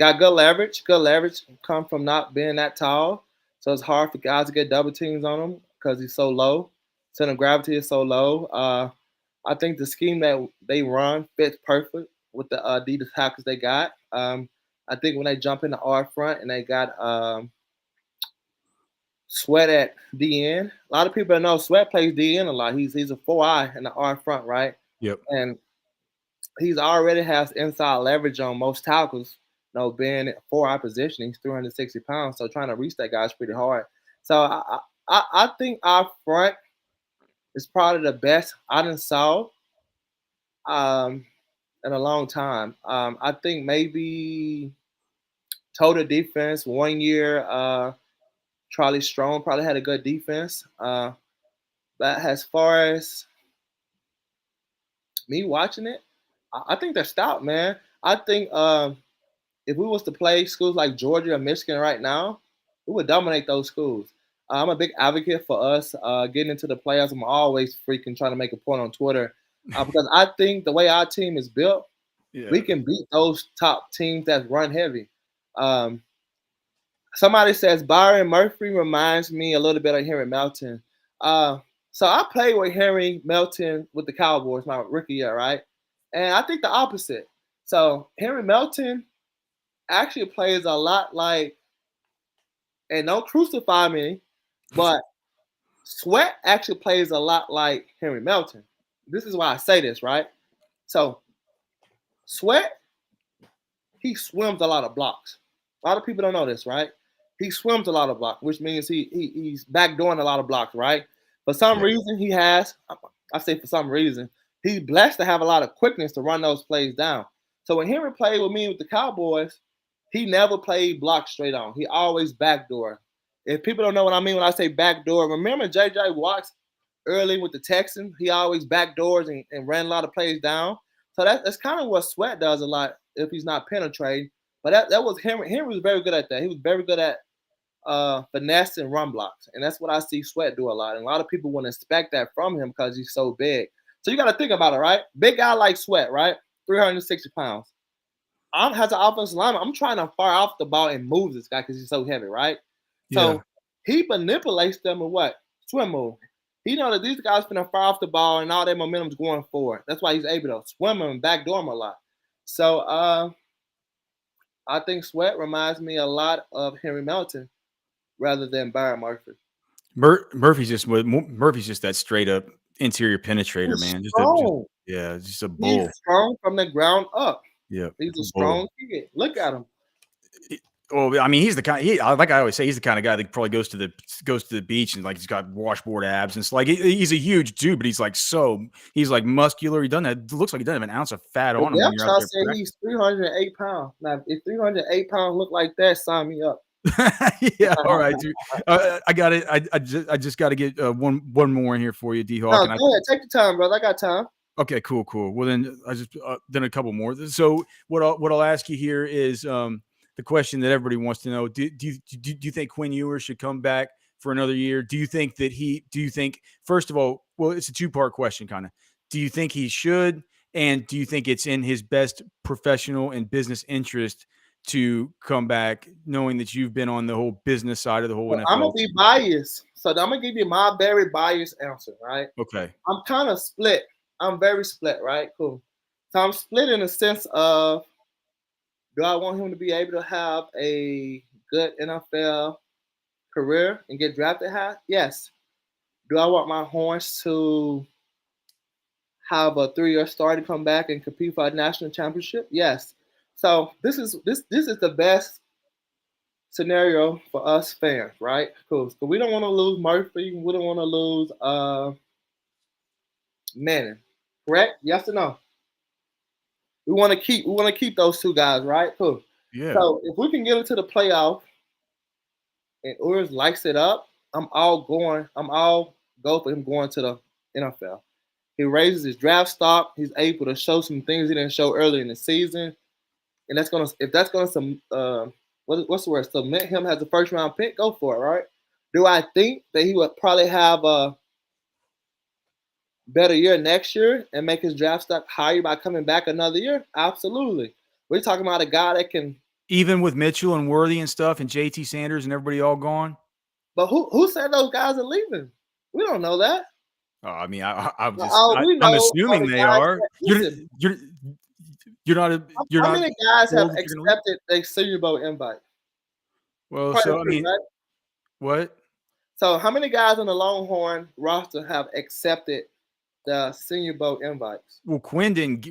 got good leverage. Good leverage come from not being that tall, so it's hard for guys to get double teams on him because he's so low. Center of gravity is so low. I think the scheme that they run fits perfect with the Adidas tackles they got. I think when they jump in the R front and they got Sweat at DN. A lot of people know Sweat plays DN a lot. He's a 4-eye in the R front, right? Yep. And he's already has inside leverage on most tackles. Being at 4-eye position, he's 360 pounds, so trying to reach that guy is pretty hard. So I think our front is probably the best I done saw in a long time. I think maybe total defense 1 year. Charlie Strong probably had a good defense. But as far as me watching it, I think they're stout, man. I think if we was to play schools like Georgia or Michigan right now, we would dominate those schools. I'm a big advocate for us getting into the playoffs. I'm always freaking trying to make a point on Twitter because I think the way our team is built, we can beat those top teams that run heavy. Somebody says Byron Murphy reminds me a little bit of Henry Melton. So I played with Henry Melton with the Cowboys my rookie year, right? And I think the opposite. So Henry Melton actually plays a lot like, and don't crucify me, but Sweat actually plays a lot like Henry Melton. This is why I say this, right? So Sweat, he swims a lot of blocks. A lot of people don't know this, right? He swims a lot of blocks, which means he's backdooring a lot of blocks, right? For some reason, I say for some reason, he's blessed to have a lot of quickness to run those plays down. So when Henry played with me with the Cowboys, he never played block straight on. He always backdoor. If people don't know what I mean when I say backdoor, remember J.J. Watts early with the Texans? He always backdoors and ran a lot of plays down. So that's kind of what Sweat does a lot if he's not penetrating. But that was Henry. Henry was very good at that. He was very good at finesse and run blocks. And that's what I see Sweat do a lot. And a lot of people wouldn't expect that from him because he's so big. So you got to think about it, right? Big guy like Sweat, right? 360 pounds. As an offensive lineman, I'm trying to fire off the ball and move this guy because he's so heavy, right? So he manipulates them with what? Swim move. He knows that these guys finna fire off the ball and all their momentum's going forward. That's why he's able to swim and backdoor them a lot. So I think Sweat reminds me a lot of Henry Melton rather than Byron Murphy. Murphy's just that straight up interior penetrator, man. Just a bull. He's strong from the ground up. Yeah, he's a strong kid. Look at him. Well, I mean, he's the kind. Like I always say, he's the kind of guy that probably goes to the beach and like he's got washboard abs and it's like he's a huge dude, but he's like muscular. He looks like he doesn't have an ounce of fat on him. When you're out there he's 308 pounds. Now, if 308 pounds look like that, sign me up. Yeah, all right, dude. I got it. I just got to get one more in here for you, D-Hawk. No, go ahead. Take your time, brother. I got time. Okay, cool. Well, then I just then a couple more. So what I'll ask you here is the question that everybody wants to know: Do you think Quinn Ewers should come back for another year? Do you think first of all, well, it's a two-part question, kind of. Do you think he should, and do you think it's in his best professional and business interest to come back, knowing that you've been on the whole business side of the whole NFL? I'm gonna be biased, so I'm gonna give you my very biased answer, right? Okay. I'm kind of split. I'm very split, right? Cool. So I'm split in the sense of, do I want him to be able to have a good NFL career and get drafted high? Yes. Do I want my Horns to have a 3-year start to come back and compete for a national championship? Yes. So this is the best scenario for us fans, right? Cool. So we don't want to lose Murphy. We don't want to lose Manning. Correct? Yes or no? We want to keep those two guys, right? Cool. Yeah. So if we can get into the playoff and Ewers lights it up, I'm all go for him going to the NFL. He raises his draft stock. He's able to show some things he didn't show early in the season. And what's the word? Submit him as a first round pick, go for it, right? Do I think that he would probably have a better year next year and make his draft stock higher by coming back another year? Absolutely. We're talking about a guy that can Even with Mitchell and Worthy and stuff, and JT Sanders and everybody all gone. But who said those guys are leaving? We don't know that. I mean, I'm assuming they are. You're not. How many guys have told that you're gonna leave? accepted a Senior Bowl invite? Well, Quite a so I few, mean, right? what? So how many guys on the Longhorn roster have accepted the Senior Bowl invites? Well, Quinn didn't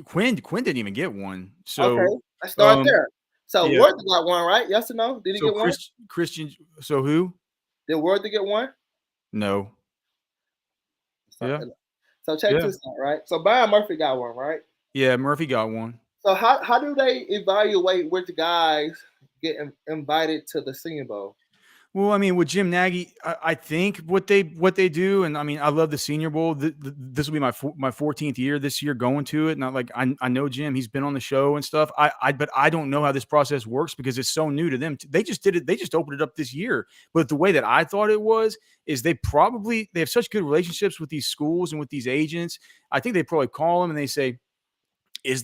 even get one. So Okay, let's start there. So yeah. Worthy got one, right? Yes or no? Did he get one? Christian. So who? Did Worthy get one? No. Yeah. So check this out, right? So Byron Murphy got one, right? Yeah, Murphy got one. So how do they evaluate which guys get invited to the Senior Bowl? Well, I mean, with Jim Nagy, I think what they do, and I mean, I love the Senior Bowl. This will be my 14th year this year going to it. Not like I know Jim; he's been on the show and stuff. But I don't know how this process works because it's so new to them. They just did it. They just opened it up this year. But the way that I thought it was is they have such good relationships with these schools and with these agents. I think they probably call them and they say, Is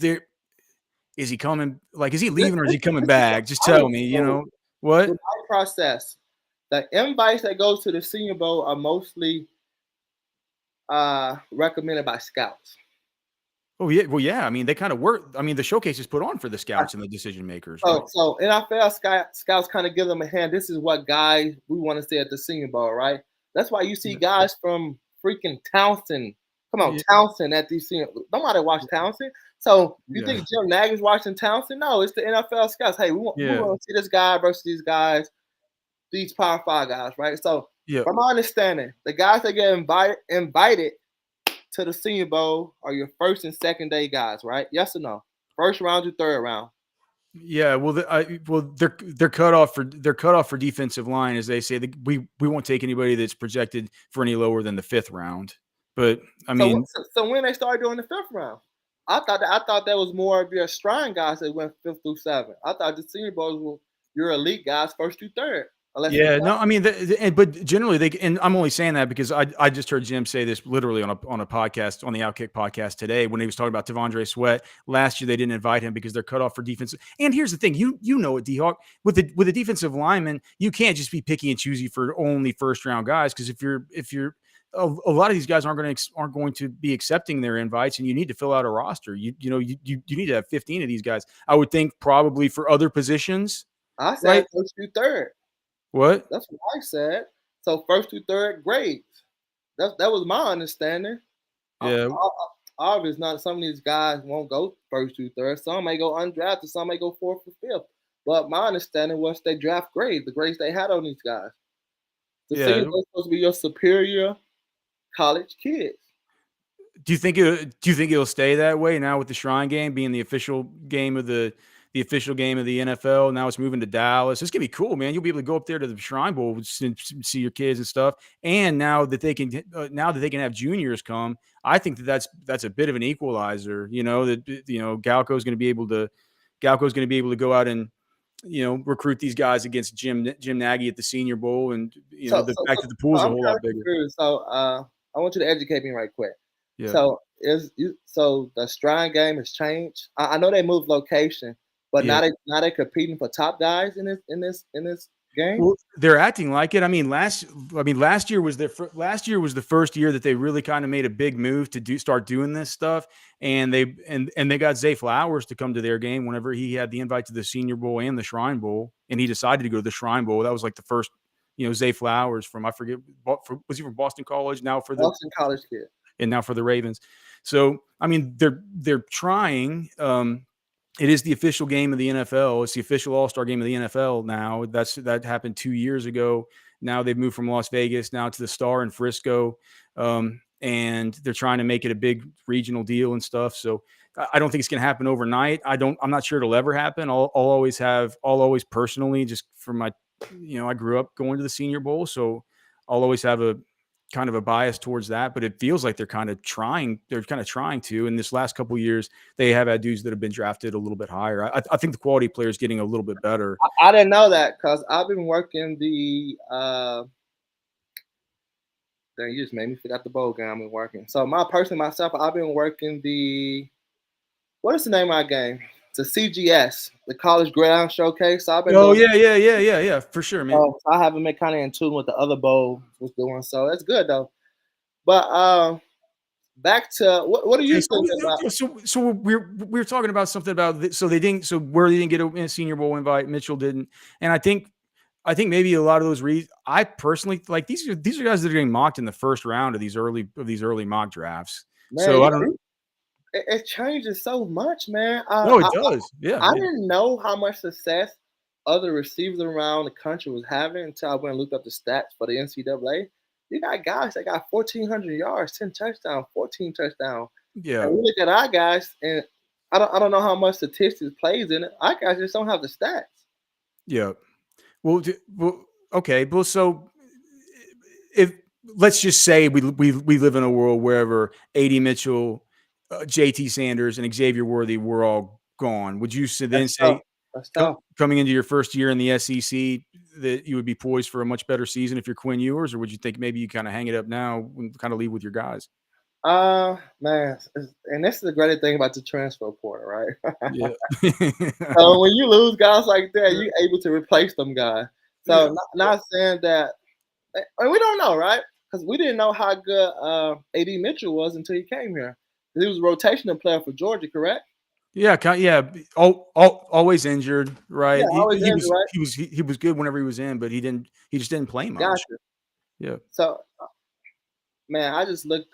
he coming? Like, is he leaving or is he coming back? Just tell me, what? The process. The invites that go to the Senior Bowl are mostly recommended by scouts. Oh yeah, well yeah. I mean, they kind of work. I mean, the showcase is put on for the scouts and the decision makers. So NFL scouts kind of give them a hand. This is what guys we want to see at the Senior Bowl, right? That's why you see guys from freaking Townsend. Come on, Townsend at these senior. Nobody watch Townsend. So you think Jim Nagy's watching Townsend? No, it's the NFL scouts. Hey, we want to see this guy versus these guys, these Power 5 guys, right? So from my understanding, the guys that get invited to the Senior Bowl are your first and second day guys, right? Yes or no? First round to third round. Yeah, well, they're cut off for defensive line, as they say. We won't take anybody that's projected for any lower than the 5th round. But I mean, so when they started doing the 5th round, I thought that was more of your strong guys that went 5th through 7th. I thought the Senior Bowls were your elite guys 1st through 3rd. I mean, but generally and I'm only saying that because I just heard Jim say this literally on a podcast, on the Outkick podcast today, when he was talking about T'Vondre Sweat. Last year they didn't invite him because they're cut off for defense. And here's the thing, you know it, D-Hawk, with the defensive lineman, you can't just be picky and choosy for only 1st round guys, because if you're a lot of these guys aren't going to be accepting their invites, and you need to fill out a roster. You need to have 15 of these guys. I would think probably for other positions. I said 1st through 3rd. What? That's what I said. So 1st through 3rd grades. That was my understanding. Yeah. Obviously, not some of these guys won't go 1st through 3rd. Some may go undrafted. Some may go 4th or 5th. But my understanding was they draft grades, the grades they had on these guys. The Senior Bowl supposed to be your superior college kids. Do you think it'll stay that way now with the Shrine Game being the official game of the NFL? Now it's moving to Dallas. It's gonna be cool, man. You'll be able to go up there to the Shrine Bowl and see your kids and stuff. And now that they can have juniors come, I think that's a bit of an equalizer. Galco's going to be able to go out and recruit these guys against Jim Nagy at the Senior Bowl, and the fact that the pool's a whole lot bigger. So I want you to educate me right quick. Yeah. So the Shrine Game has changed. I know they moved location. But now they're competing for top guys in this game. Well, they're acting like it. I mean, last year was the first year that they really kind of made a big move to start doing this stuff, and they got Zay Flowers to come to their game whenever he had the invite to the Senior Bowl and the Shrine Bowl, and he decided to go to the Shrine Bowl. That was like the first, Zay Flowers from, I forget, was he from Boston College? Now for the Boston College kid, and now for the Ravens. So I mean, they're trying. It is the official game of the NFL. It's the official All-Star game of the NFL now. That happened 2 years ago. Now they've moved from Las Vegas now to the Star in Frisco, and they're trying to make it a big regional deal and stuff. So I don't think it's going to happen overnight. I'm not sure it'll ever happen. I'll always personally, just from my, I grew up going to the Senior Bowl, so I'll always have a kind of a bias towards that, but it feels like they're kind of trying to. In this last couple of years, they have had dudes that have been drafted a little bit higher. I think the quality player is getting a little bit better. I didn't know that because I've been working the dang, you just made me forget the bowl game I've been working. So myself, I've been working the, what is the name of my game? to CGS, the College Ground Showcase. So I've been Oh doing. yeah, for sure, man. So I haven't been kind of in tune with the other bowl was doing. So that's good though. But back to what do you Okay, think about? so we were talking about something about so they didn't where they didn't get a Senior Bowl invite, Mitchell didn't, and I think maybe a lot of those reasons. I personally like these are guys that are getting mocked in the first round of these early mock drafts. Man, So I don't. it changes so much, man. No, it does. Yeah, I yeah. didn't know how much success other receivers around the country was having until I went and looked up the stats for the NCAA. You got guys that got 1,400 yards, 10 touchdowns, 14 touchdowns. Yeah. And we look at our guys, and I don't know how much statistics plays in it. Our guys just don't have the stats. Yeah. Well, okay. Well, so if let's just say we live in a world wherever A.D. Mitchell, J.T. Sanders, and Xavier Worthy were all gone, would you then say That's tough. coming into your first year in the SEC that you would be poised for a much better season if you're Quinn Ewers, or would you think maybe you kind of hang it up now and kind of leave with your guys? Man, and this is the great thing about the transfer portal, right? Yeah. So when you lose guys like that, you're able to replace them guys. So not saying that, and we don't know, right? Because we didn't know how good A.D. Mitchell was until he came here. He was a rotational player for Georgia, correct? Yeah, always injured, right? Yeah, always injured, right? He was good whenever he was in, but he just didn't play much. Gotcha. Yeah. So, man, I just looked.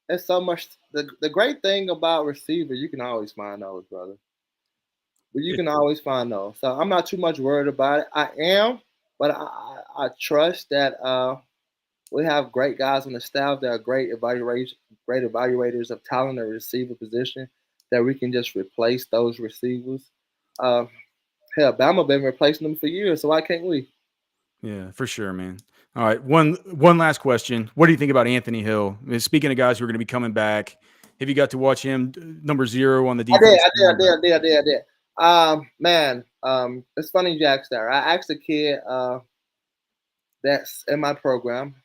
There's so much. The great thing about receiver, you can always find those, brother. But you can always find those. So I'm not too much worried about it. I am, but I trust that we have great guys on the staff that are great evaluators of talent at receiver position that we can just replace those receivers. Hell, Bama been replacing them for years, so why can't we? Yeah, for sure, man. All right, one last question. What do you think about Anthony Hill? Speaking of guys who are going to be coming back, have you got to watch him, number 0 on the defense? I did. Man, it's funny you asked that. I asked a kid that's in my program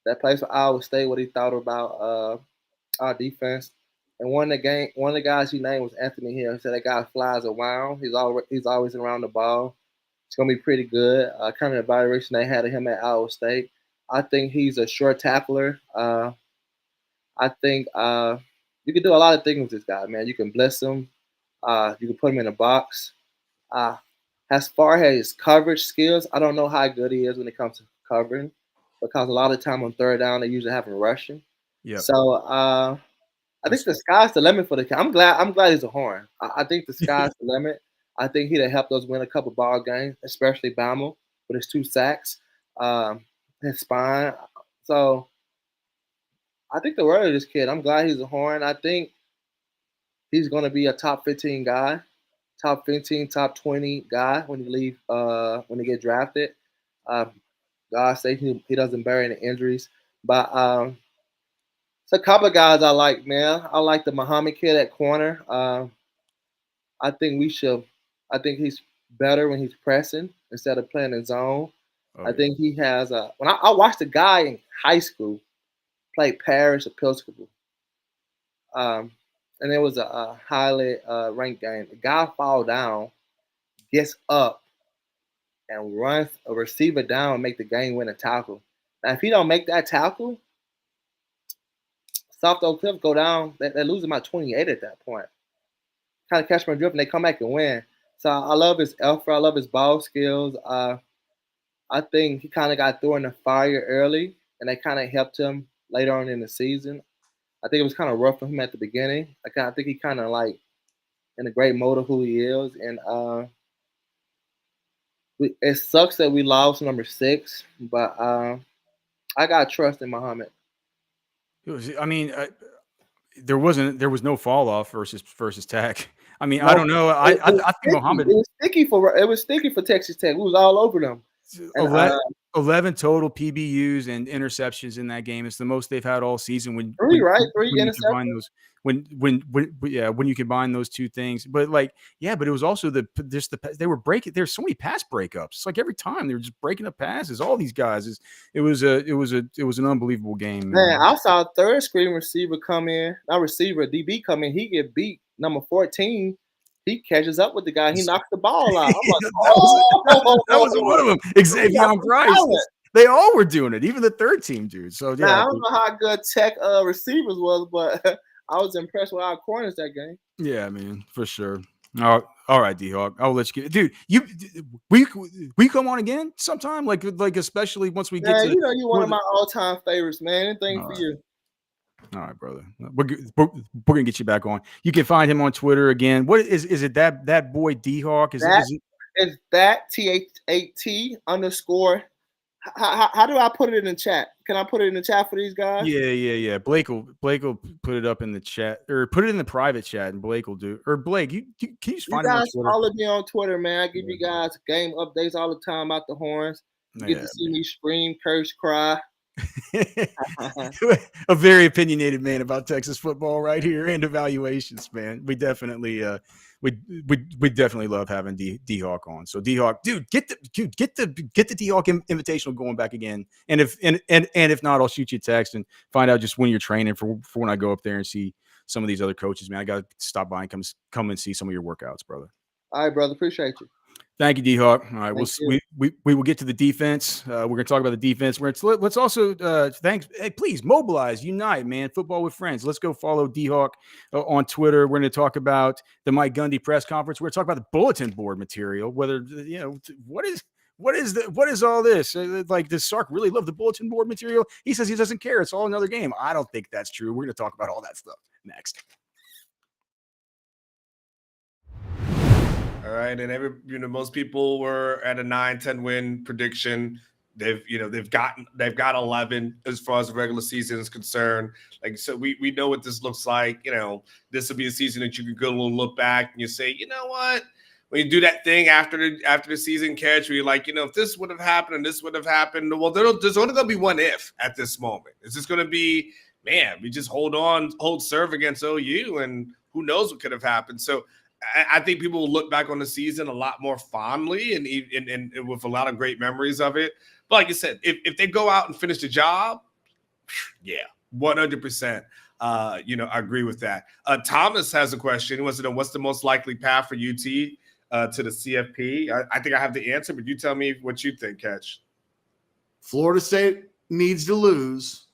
that plays for Iowa State what he thought about our defense. And one of the guys he named was Anthony Hill. He said that guy flies around. He's always around the ball. It's gonna be pretty good. Kind of evaluation they had of him at Iowa State. I think he's a short tackler. I think you can do a lot of things with this guy, man. You can blitz him. You can put him in a box. As far as his coverage skills, I don't know how good he is when it comes to covering, because a lot of time on third down they usually have him rushing. Yeah. So I think the sky's the limit for the kid. I'm glad he's a Horn. I think the sky's the limit. I think he'd have helped us win a couple ball games, especially Bama with his 2 sacks, his spine. So I think the world of this kid. I'm glad he's a Horn. I think he's going to be a top 15 guy, top 15, top 20 guy when he get drafted. God save he doesn't bear any injuries. But it's a couple of guys I like, man. I like the Muhammad kid at corner. I think he's better when he's pressing instead of playing in zone. I think he has when I watched a guy in high school play Paris Episcopal. And it was a highly ranked game. The guy fall down, gets up, and runs a receiver down and make the game-winning tackle. Now, if he don't make that tackle, Soft Oak Cliff go down. They're losing by 28 at that point. Kind of catch my drift, and they come back and win. So I love his effort. I love his ball skills. I think he kind of got thrown in the fire early, and they kind of helped him later on in the season. I think it was kind of rough for him at the beginning. I think he kind of like in a great mode of who he is, and it sucks that we lost number 6, but I got trust in Muhammad. There was no fall off versus Tech. I mean, I don't know. I think Muhammad. It was sticky for Texas Tech. We was all over them. 11 total PBUs and interceptions in that game. It's the most they've had all season. Three interceptions. When you combine those two things. But but it was also they were breaking. There's so many pass breakups. It's like every time they were just breaking up passes. All these guys it was an unbelievable game. Man, I saw a third screen receiver come in. Not receiver, DB come in. He get beat number 14. he catches up with the guy. He knocks the ball out. I'm like, that was one of them. Xavier Price. They all were doing it, even the third team dude. So yeah, now, I don't know how good Tech receivers was, but I was impressed with our corners that game. Yeah, man, for sure. All right, D-Hawk. I'll let you get, dude. We come on again sometime, like especially once we get to. You know, you're one of my all-time favorites, man. Anything for you. All right, brother. We're gonna get you back on. You can find him on Twitter again. What is it that boy D-Hawk? Is that THAT _ How do I put it in the chat? Can I put it in the chat for these guys? Yeah. Blake will put it up in the chat or put it in the private chat, and Blake will do. Or Blake, can you just find him on Twitter? Follow me on Twitter, man. I give you guys game updates all the time about the Horns. You get to see me scream, curse, cry. A very opinionated man about Texas football right here and evaluations, man. We definitely we definitely love having D-Hawk on. So D-Hawk, dude, get the D-Hawk invitational going back again. And if not, I'll shoot you a text and find out just when you're training for when I go up there and see some of these other coaches, man. I got to stop by and come and see some of your workouts, brother. All right, brother. Appreciate you. Thank you, D-Hawk. All right, we will get to the defense. We're going to talk about the defense. Let's also thanks. Hey, please mobilize, unite, man. Football with friends. Let's go follow D-Hawk on Twitter. We're going to talk about the Mike Gundy press conference. We're going to talk about the bulletin board material. Whether what is all this? Like, does Sark really love the bulletin board material? He says he doesn't care. It's all another game. I don't think that's true. We're going to talk about all that stuff next. All right, and most people were at a 9-10 win prediction. They've got 11 as far as the regular season is concerned. Like, so we know what this looks like. This will be a season that you can go and look back and you say, you know what? When you do that thing after the season catch, where you're like, if this would have happened and this would have happened, well, there's only going to be one if at this moment. It's just going to be, man, we just hold serve against OU, and who knows what could have happened. So I think people will look back on the season a lot more fondly and with a lot of great memories of it. But like you said, if they go out and finish the job, yeah, 100%. I agree with that. Thomas has a question. He wants to know what's the most likely path for UT to the CFP. I think I have the answer, but you tell me what you think, Catch. Florida State needs to lose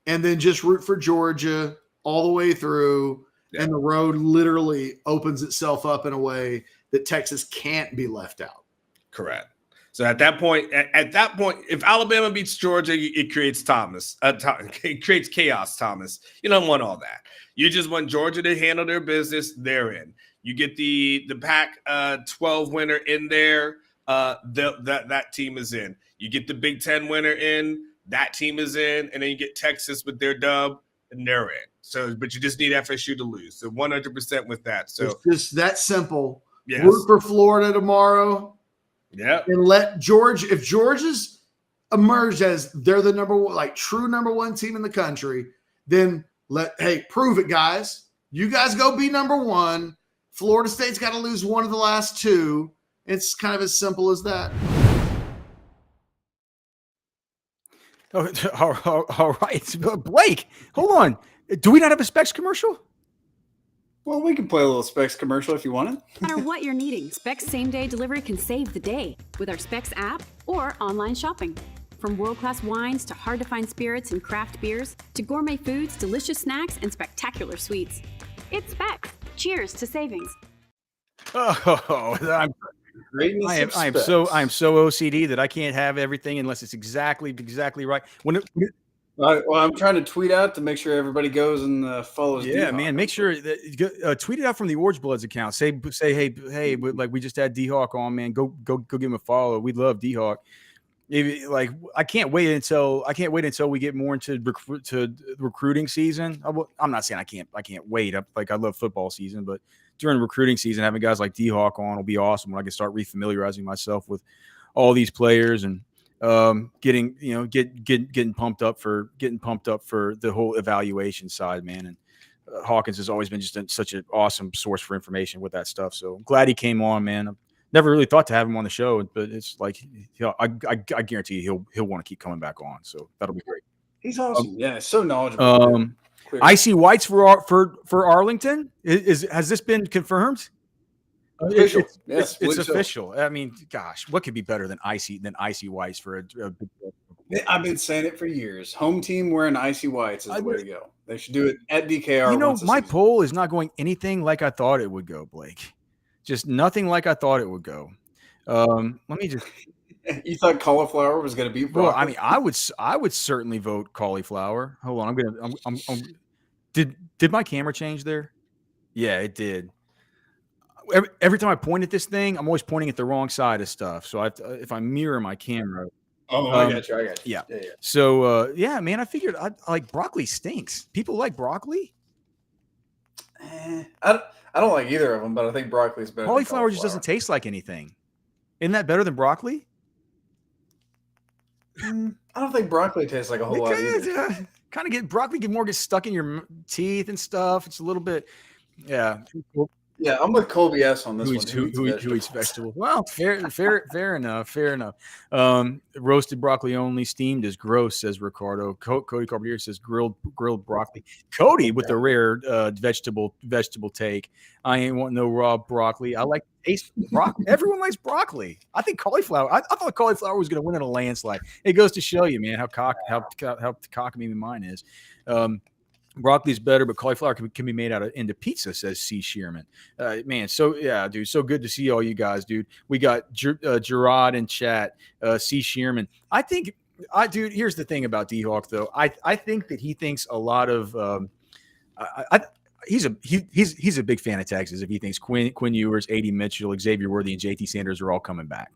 and then just root for Georgia all the way through. Yeah. And the road literally opens itself up in a way that Texas can't be left out. Correct. So at that point, if Alabama beats Georgia, it creates it creates chaos, Thomas. You don't want all that. You just want Georgia to handle their business. They're in. You get the Pac-12 winner in there. That team is in. You get the Big Ten winner in. That team is in. And then you get Texas with their dub, and they're in. So, but you just need FSU to lose. So 100% with that. So it's just that simple. Yes. Root for Florida tomorrow. Yeah. And let if Georgia's emerged as they're the number one, like true number one team in the country, then prove it, guys. You guys go be number one. Florida State's got to lose one of the last two. It's kind of as simple as that. All right. Blake, hold on. Do we not have a Specs commercial? Well, we can play a little Specs commercial if you want it. No matter what you're needing, Specs same-day delivery can save the day with our Specs app or online shopping. From world-class wines to hard-to-find spirits and craft beers to gourmet foods, delicious snacks, and spectacular sweets. It's Specs. Cheers to savings. Oh, I am so OCD that I can't have everything unless it's exactly right. Well, I'm trying to tweet out to make sure everybody goes and follows. Yeah, D-Hawk. man, make sure that tweet it out from the Orange Bloods account. Say, hey, like we just had D-Hawk on, man. Go give him a follow. We love D-Hawk. I can't wait until we get more into the recruiting season. I'm not saying I can't wait. I love football season, but during recruiting season, having guys like D-Hawk on will be awesome when I can start refamiliarizing myself with all these players and getting pumped up for the whole evaluation side, man. And Hawkins has always been just such an awesome source for information with that stuff. So I'm glad he came on, man. I've never really thought to have him on the show, but it's like, I guarantee you he'll want to keep coming back on. So that'll be great. He's awesome. Yeah, so knowledgeable. I see Whites for Arlington. Has this been confirmed? Official. It's, Yes, it's believe so. official. I mean, gosh, what could be better than icy whites for a big I've been saying it for years. Home team wearing icy whites is the way to go. They should do it at DKR. Once a my season. poll is not going anything like I thought it would go, Blake. Just nothing like I thought it would go. Let me just. You thought cauliflower was going to beat broccoli? Well, I mean, I would certainly vote cauliflower. Hold on, I'm did my camera change there? Yeah, it did. Every time I point at this thing, I'm always pointing at the wrong side of stuff. So if I mirror my camera. Oh, I got you. Yeah. So, yeah, man, I figured like broccoli stinks. People like broccoli. I don't like either of them, but I think broccoli's better. Cauliflower just doesn't taste like anything. Isn't that better than broccoli? I don't think broccoli tastes like a whole lot either. Kind of get stuck in your teeth and stuff. It's a little bit, yeah. Yeah, I'm with Colby S on this one. Who eats vegetables? Well, fair enough. Roasted broccoli only, steamed is gross, says Ricardo. Cody Carpentier says grilled broccoli. Cody with the rare vegetable take. I ain't want no raw broccoli. I like the taste of broccoli. Everyone likes broccoli. I think cauliflower. I thought cauliflower was going to win in a landslide. It goes to show you, man, how cockamamie mine is. Broccoli's better, but cauliflower can be made into pizza, says C. Shearman. Man, so yeah, dude, so good to see all you guys, dude. We got Gerard in chat, C. Shearman. Dude, here's the thing about D-Hawk, though. I think that he thinks a lot of he's a big fan of Texas if he thinks Quinn Ewers, A.D. Mitchell, Xavier Worthy, and J.T. Sanders are all coming back.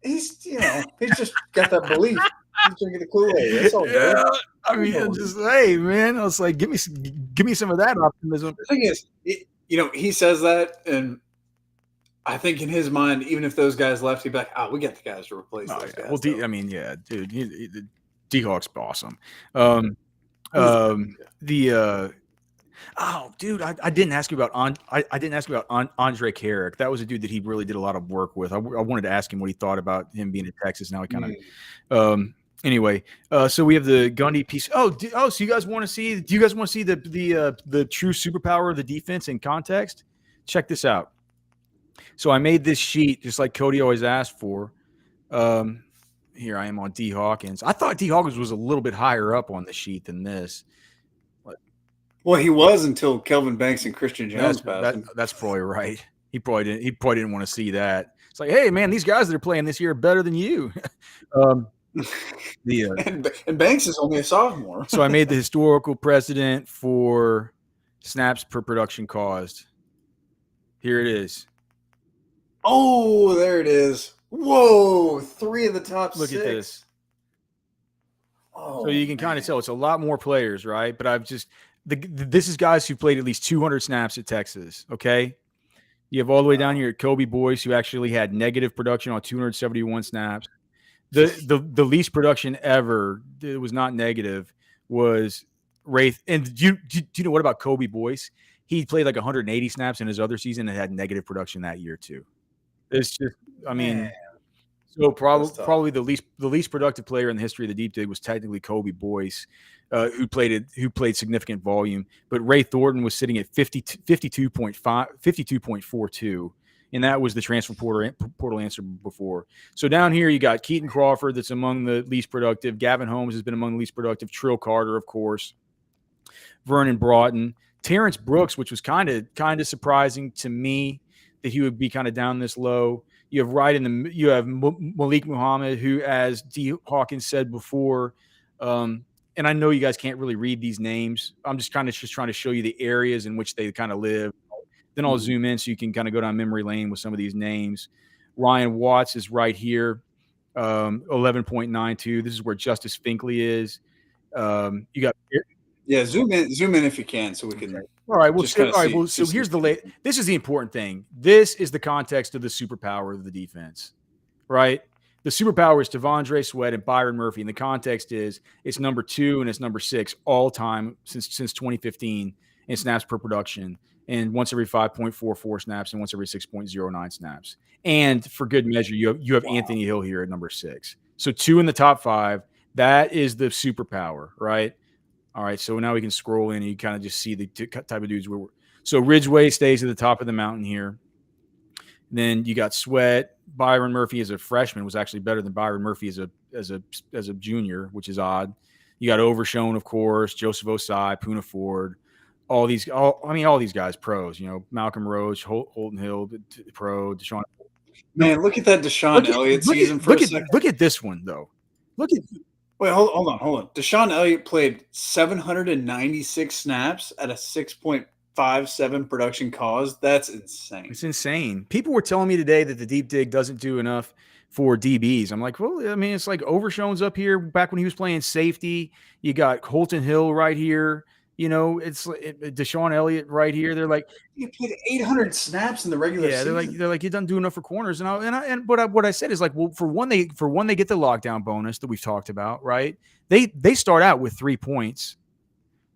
He's just got that belief. He's drinking the Kool-Aid. That's all good. Yeah, I mean, just hey, man. I was like, give me some of that optimism. The thing is, he says that, and I think in his mind, even if those guys left, he'd be like, we got the guys to replace those guys. Well, dude, D-Hawk's awesome. Dude, I didn't ask you about Andre Carrick. That was a dude that he really did a lot of work with. I wanted to ask him what he thought about him being in Texas. Now he kind of anyway. So we have the Gundy piece. So you guys want to see? Do you guys want to see the true superpower of the defense in context? Check this out. So I made this sheet just like Cody always asked for. Here I am on D. Hawkins. I thought D. Hawkins was a little bit higher up on the sheet than this. Well, he was until Kelvin Banks and Christian Jones passed him. That's probably right. He probably didn't want to see that. It's like, hey, man, these guys that are playing this year are better than you. And Banks is only a sophomore. So I made the historical precedent for snaps per production caused. Here it is. Oh, there it is. Whoa, 3 of the top 6. Look at this. Oh, so you can kind of tell it's a lot more players, right? But this is guys who played at least 200 snaps at Texas, okay? You have all the way down here at Kobe Boyce, who actually had negative production on 271 snaps. The least production ever, it was not negative, was Wraith. And do you know what about Kobe Boyce? He played like 180 snaps in his other season and had negative production that year too. It's just, I mean, man. So probably the least productive player in the history of the deep dig was technically Kobe Boyce, who played significant volume. But Ray Thornton was sitting at 52.42, and that was the transfer portal answer before. So down here you got Keaton Crawford, that's among the least productive. Gavin Holmes has been among the least productive. Trill Carter, of course. Vernon Broughton, Terrence Brooks, which was kind of surprising to me that he would be kind of down this low. You have you have Malik Muhammad, who, as D. Hawkins said before, and I know you guys can't really read these names. I'm just trying to show you the areas in which they kind of live. Then I'll zoom in so you can kind of go down memory lane with some of these names. Ryan Watts is right here, 11.92. This is where Justice Finkley is. You got zoom in if you can, so we can. All right. Well, so here's this is the important thing. This is the context of the superpower of the defense, right? The superpower is Devondre Sweat and Byron Murphy, and the context is it's number 2 and it's number 6 all time since 2015 in snaps per production, and once every 5.44 snaps and once every 6.09 snaps. And for good measure, you have Anthony Hill here at number 6. So 2 in the top 5. That is the superpower, right? All right, so now we can scroll in and you kind of just see the type of dudes we're. So Ridgeway stays at the top of the mountain here. Then you got Sweat. Byron Murphy as a freshman was actually better than Byron Murphy as a junior, which is odd. You got Overshone, of course, Joseph Osai, Puna Ford, all these guys pros. Malcolm Roach, Holton Hill, pro, Deshaun. Man, look at that Deshaun Elliott season for a second. Look at this one though. Wait, hold on. Deshaun Elliott played 796 snaps at a 6.57 production cause. That's insane. It's insane. People were telling me today that the deep dig doesn't do enough for DBs. I'm like, well, I mean, it's like Overshone's up here back when he was playing safety. You got Holton Hill right here. It's Deshaun Elliott right here. They're like, you played 800 snaps in the regular season. They're like, you doesn't do enough for corners. What I said is like, well, for one, they get the lockdown bonus that we've talked about, right? They start out with 3 points.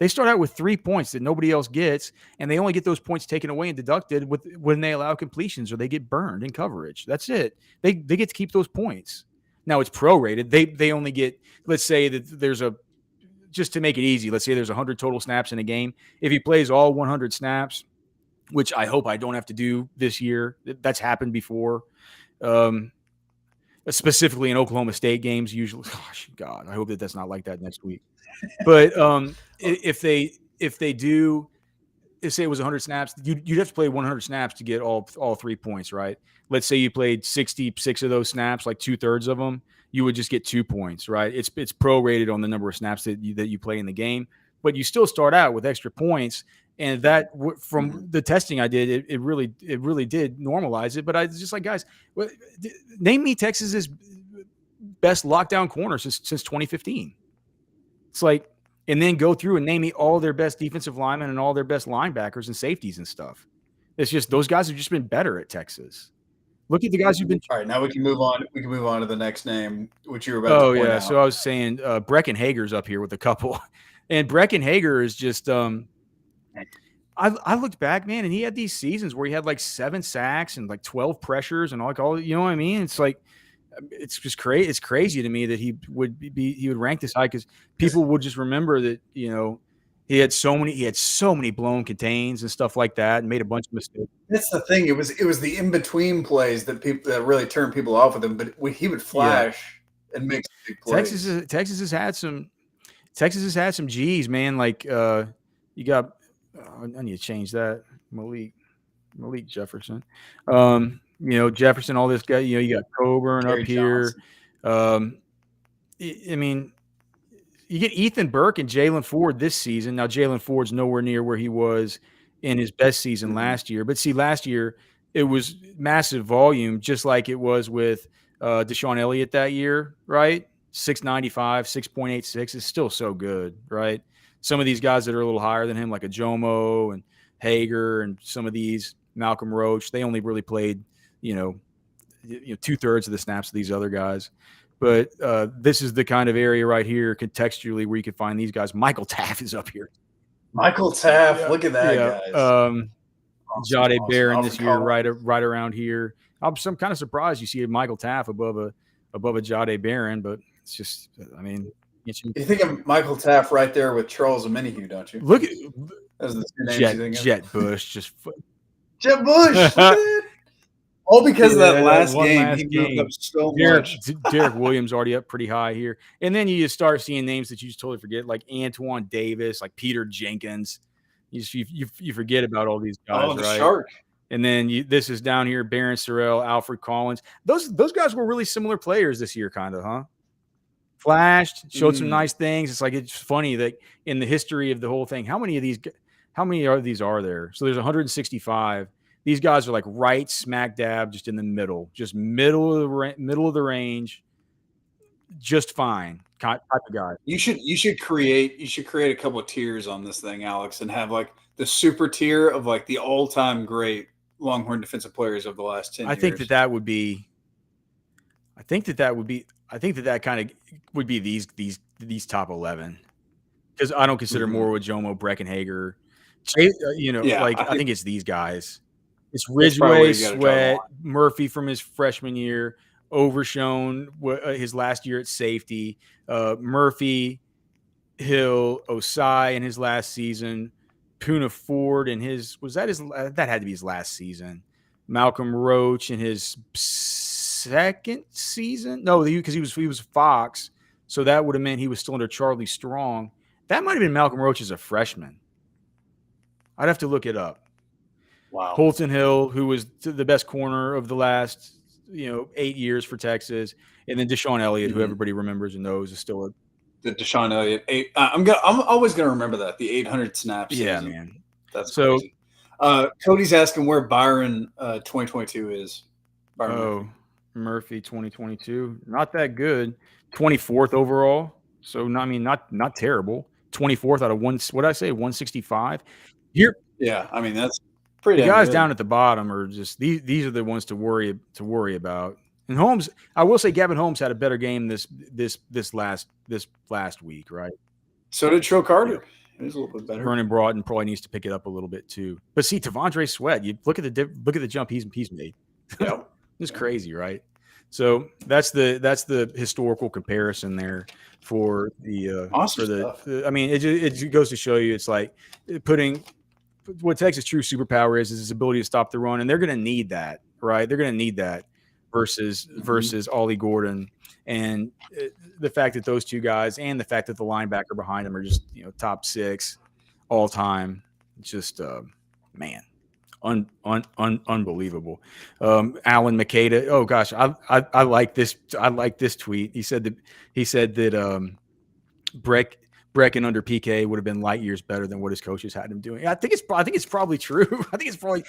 They start out with 3 points that nobody else gets, and they only get those points taken away and deducted when they allow completions or they get burned in coverage. That's it. They get to keep those points. Now it's prorated. They only get, let's say that there's just to make it easy, let's say there's 100 total snaps in a game. If he plays all 100 snaps, which I hope I don't have to do this year, that's happened before, specifically in Oklahoma State games. Usually, gosh, God, I hope that's not like that next week. But if they do, if say it was 100 snaps, you'd have to play 100 snaps to get all 3 points, right? Let's say you played 66 of those snaps, like 2/3 of them, you would just get 2 points, right? It's prorated on the number of snaps that you play in the game, but you still start out with extra points. And that, from the testing I did, it really did normalize it. But I was just like, guys, name me Texas's best lockdown corner since 2015. It's like, and then go through and name me all their best defensive linemen and all their best linebackers and safeties and stuff. It's just those guys have just been better at Texas. Look at the guys who've been. All right, now we can move on. We can move on to the next name, which you were about to point out. So I was saying Brecken Hager's up here with a couple, and Brecken Hager is just. I looked back, man, and he had these seasons where he had like 7 sacks and like 12 pressures and all. You know what I mean? It's like, it's just crazy. It's crazy to me that he would rank this high because people would just remember that he had so many blown contains and stuff like that and made a bunch of mistakes. That's the thing. It was the in between plays that really turned people off with him. But he would flash and make some big plays. Texas has had some G's, man. Like you got. I need to change that. Malik Jefferson. Jefferson, all this guy, you got Coburn up here. I mean, you get Ethan Burke and Jalen Ford this season. Now, Jalen Ford's nowhere near where he was in his best season last year. But see, last year, it was massive volume, just like it was with Deshaun Elliott that year, right? 6.95, 6.86 is still so good, right? Some of these guys that are a little higher than him, like a Jomo and Hager and some of these, Malcolm Roach, they only really played, 2/3 of the snaps of these other guys. But this is the kind of area right here contextually where you can find these guys. Michael Taff is up here. Michael Taff, look at that, guys. Jade Barron this year, right around here. I'm kind of surprised you see a Michael Taff above a Jade Barron, but it's just, I mean, you think of Michael Taff right there with Charles Omenihu, don't you? Look at Jet Bush, Jet Bush. All because of that last game. He moved up so much. Derek Williams already up pretty high here. And then you just start seeing names that you just totally forget, like Antoine Davis, like Peter Jenkins. You forget about all these guys, the right? Shark. And then this is down here, Barron Sorrell, Alfred Collins. Those guys were really similar players this year, kind of, huh? Flashed, showed some nice things. It's like, it's funny that in the history of the whole thing, how many of these are there? So there's 165. These guys are like right smack dab, just in the middle, just middle of the range, just fine type of guy. You should create a couple of tiers on this thing, Alex, and have like the super tier of like the all-time great Longhorn defensive players of the last 10 years. I think that would be kind of would be these top 11, because I don't consider Morwood, Jomo, Breckenhager. I think it's these guys. It's Ridgeway, Sweat, Murphy from his freshman year, Overshone his last year at safety, Murphy, Hill, Osai in his last season, Puna Ford in that had to be his last season. Malcolm Roach in his second season. No, because he was Fox, so that would have meant he was still under Charlie Strong. That might have been Malcolm Roach as a freshman. I'd have to look it up. Wow. Holton Hill, who was the best corner of the last 8 years for Texas, and then Deshaun Elliott, who everybody remembers and knows is still the Deshaun Elliott. I'm always gonna remember that, the 800 snaps. Yeah, season. man. That's so crazy. Cody's asking where Byron 2022 is. Byron Murphy 2022, not that good. 24th overall, so not terrible. 24th out of what did I say, 165. Here, yeah, I mean that's pretty. The guys good. down at the bottom are just these are the ones to worry about. And Holmes, I will say, Gavin Holmes had a better game this last week, right? So did Trill Carter. It was a little bit better. Vernon Broughton probably needs to pick it up a little bit too. But see, T'Vondre Sweat, you look at the jump he's made. Yeah, it's crazy, right? So that's the historical comparison there for the awesome for the. I mean, it goes to show you it's like putting what Texas true superpower is his ability to stop the run, and they're going to need that, right? They're going to need that versus Ollie Gordon, and the fact that those two guys and the fact that the linebacker behind them are just top 6 all time, just man. Unbelievable. Alan Makeda. Oh gosh, I like this. I like this tweet. He said that Brecken under PK would have been light years better than what his coaches had him doing. I think it's probably true. I think it's probably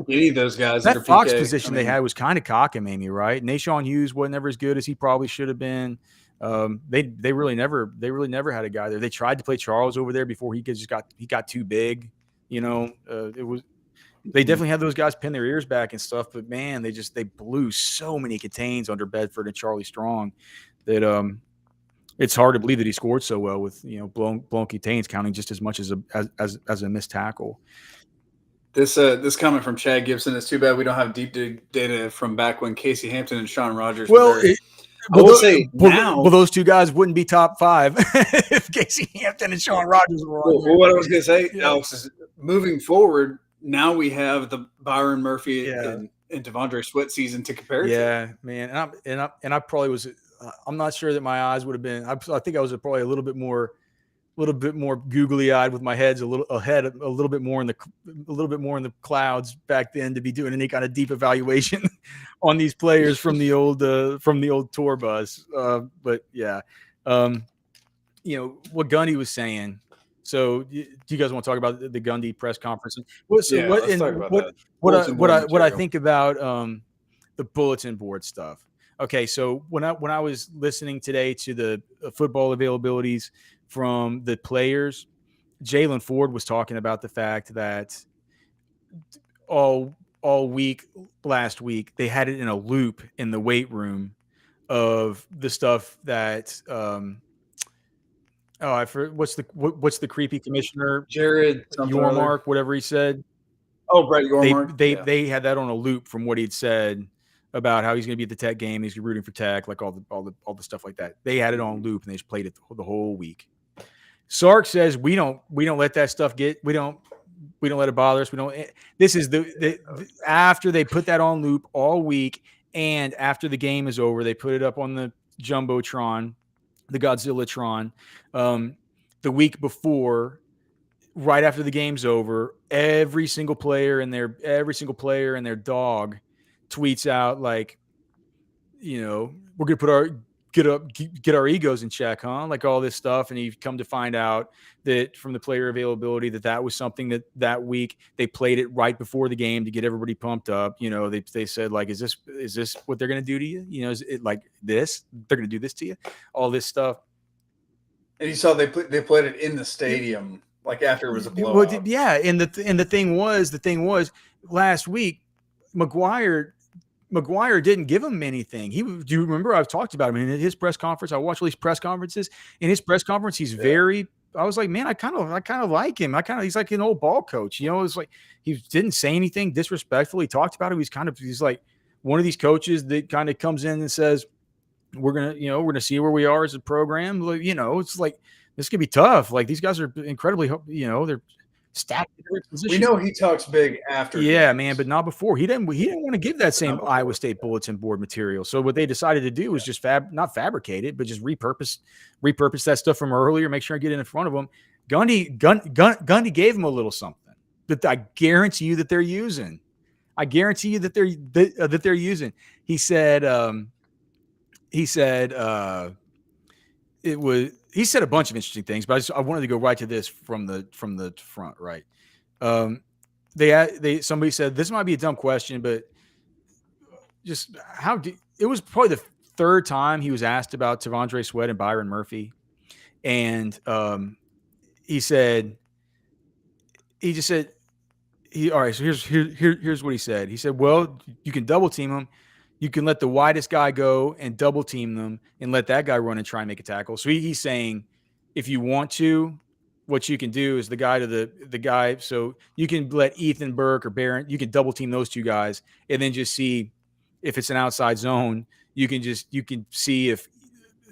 any of those guys. That Fox PK, position they had was kind of cockamamie, right? Nashawn Hughes wasn't ever as good as he probably should have been. They really never had a guy there. They tried to play Charles over there before he got too big. It was. They definitely had those guys pin their ears back and stuff, but man, they blew so many contains under Bedford and Charlie Strong that it's hard to believe that he scored so well with blown contains counting just as much as a missed tackle. This comment from Chad Gibson is too bad we don't have deep data from back when Casey Hampton and Sean Rogers were there. Those two guys wouldn't be top 5 if Casey Hampton and Sean Rogers were on there. What I was going to say, Alex, is moving forward. Now we have the Byron Murphy and T'Vondre Sweat season to compare to. Yeah, man. And I probably was. I'm not sure that my eyes would have been. I think I was probably a little bit more googly eyed with my head a little bit more in the clouds back then to be doing any kind of deep evaluation on these players from the old tour bus. But yeah, what Gundy was saying. So, do you guys want to talk about the Gundy press conference? What I think about the bulletin board stuff. Okay, so when I was listening today to the football availabilities from the players, Jalen Ford was talking about the fact that all week last week they had it in a loop in the weight room of the stuff that. I forget what's the creepy commissioner? Jared Yormark, whatever he said. Oh, Brett Yormark. They had that on a loop from what he'd said about how he's going to be at the Tech game. He's rooting for Tech, like all the stuff like that. They had it on loop and they just played it the whole week. Sark says we don't let that stuff we don't let it bother us. This is after they put that on loop all week and after the game is over, they put it up on the Jumbotron. The Godzillatron, the week before, right after the game's over, every single player and their dog tweets out like, we're gonna get our egos in check, huh? Like all this stuff, and you've come to find out that from the player availability that was something that week they played it right before the game to get everybody pumped up. They said like, is this what they're gonna do to you? Is it like this? They're gonna do this to you? All this stuff. And you saw they played it in the stadium like after it was a blowout. Well, yeah, and the thing was last week McGuire didn't give him anything. Do you remember I've talked about him in his press conference? I watch all these press conferences. In his press conference, he's very. I was like, man, I kind of like him. He's like an old ball coach. It's like he didn't say anything disrespectful. He talked about him. He's like one of these coaches that kind of comes in and says, we're gonna see where we are as a program. Like, it's like this could be tough. Like these guys are incredibly, they're stacked at every position. We know he talks big after. Yeah, games. man, but not before. He didn't want to give that same before. Iowa State bulletin board material. So what they decided to do was just not fabricate it, but just repurpose that stuff from earlier. Make sure I get it in front of them. Gundy gave him a little something that I guarantee you that they're using. I guarantee you that they're using. He said a bunch of interesting things, but I wanted to go right to this from the front, right? Somebody said this might be a dumb question, but just it was probably the third time he was asked about Tavondre Sweat and Byron Murphy, and he just said. All right, so here's what he said. He said, well, you can double team them. You can let the widest guy go and double team them and let that guy run and try and make a tackle. So he's saying if you want to, what you can do is the guy to the guy. So you can let Ethan Burke or Barron, you can double team those two guys and then just see if it's an outside zone. You can see if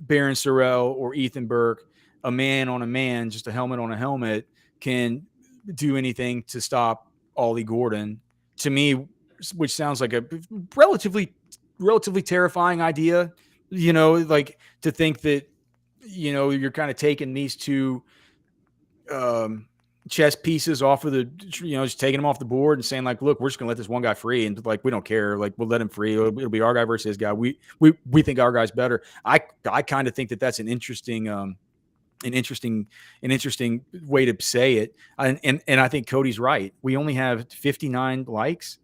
Barron Sorrell or Ethan Burke, a man on a man, just a helmet on a helmet, can do anything to stop Ollie Gordon, to me, which sounds like a relatively terrifying idea, like to think that, you're kind of taking these two chess pieces off of the, just taking them off the board and saying like, look, we're just gonna let this one guy free. And like, we don't care. Like, we'll let him free. It'll be our guy versus his guy. We think our guy's better. I kind of think that that's an interesting way to say it. And I think Cody's right. We only have 59 likes.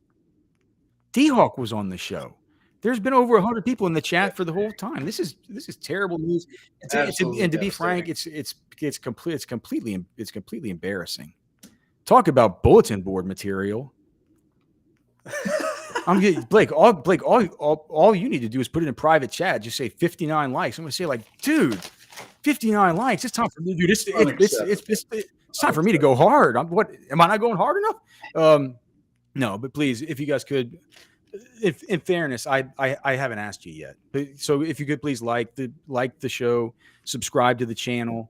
D-Hawk was on the show. There's been over 100 people in the chat for the whole time. This is terrible news. And to be frank, it's completely embarrassing. Talk about bulletin board material. I'm getting Blake. All you need to do is put it in private chat. Just say 59 likes. I'm gonna say like, dude, 59 likes. It's time for me, dude. It's time for me to go hard. Am I not going hard enough? No, but please, if you guys could, if in fairness, I haven't asked you yet. But, so if you could please like the show, subscribe to the channel.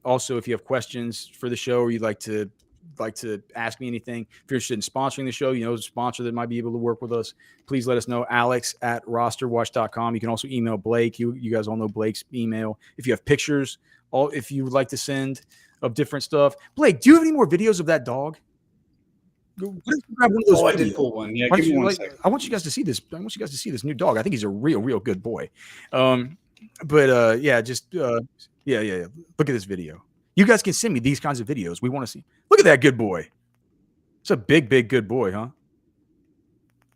Also, if you have questions for the show or you'd like to ask me anything, if you're interested in sponsoring the show, a sponsor that might be able to work with us, please let us know. Alex@rosterwatch.com. You can also email Blake. You guys all know Blake's email. If you have pictures, if you would like to send of different stuff. Blake, do you have any more videos of that dog? Grab one of those I did pull one. Yeah, give me one second. I want you guys to see this. I want you guys to see this new dog. I think he's a real good boy. Yeah. Look at this video. You guys can send me these kinds of videos. We want to see. Look at that good boy. It's a big good boy, huh?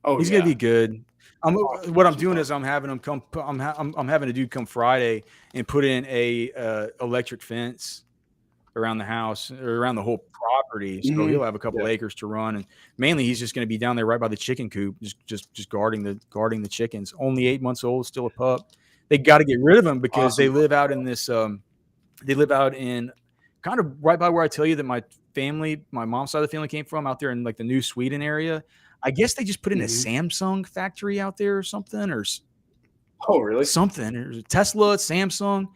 Oh, he's gonna be good. What I'm doing is I'm having him come. I'm having a dude come Friday and put in a electric fence around the house or around the whole property. So he'll have a couple acres to run, and mainly he's just going to be down there right by the chicken coop, just guarding the chickens. Only 8 months old, still a pup. They got to get rid of him because they live out in this. They live out in kind of right by where I tell you that my mom's side of the family came from, out there in like the New Sweden area. I guess they just put in a Samsung factory out there or something, or something, or Tesla, Samsung.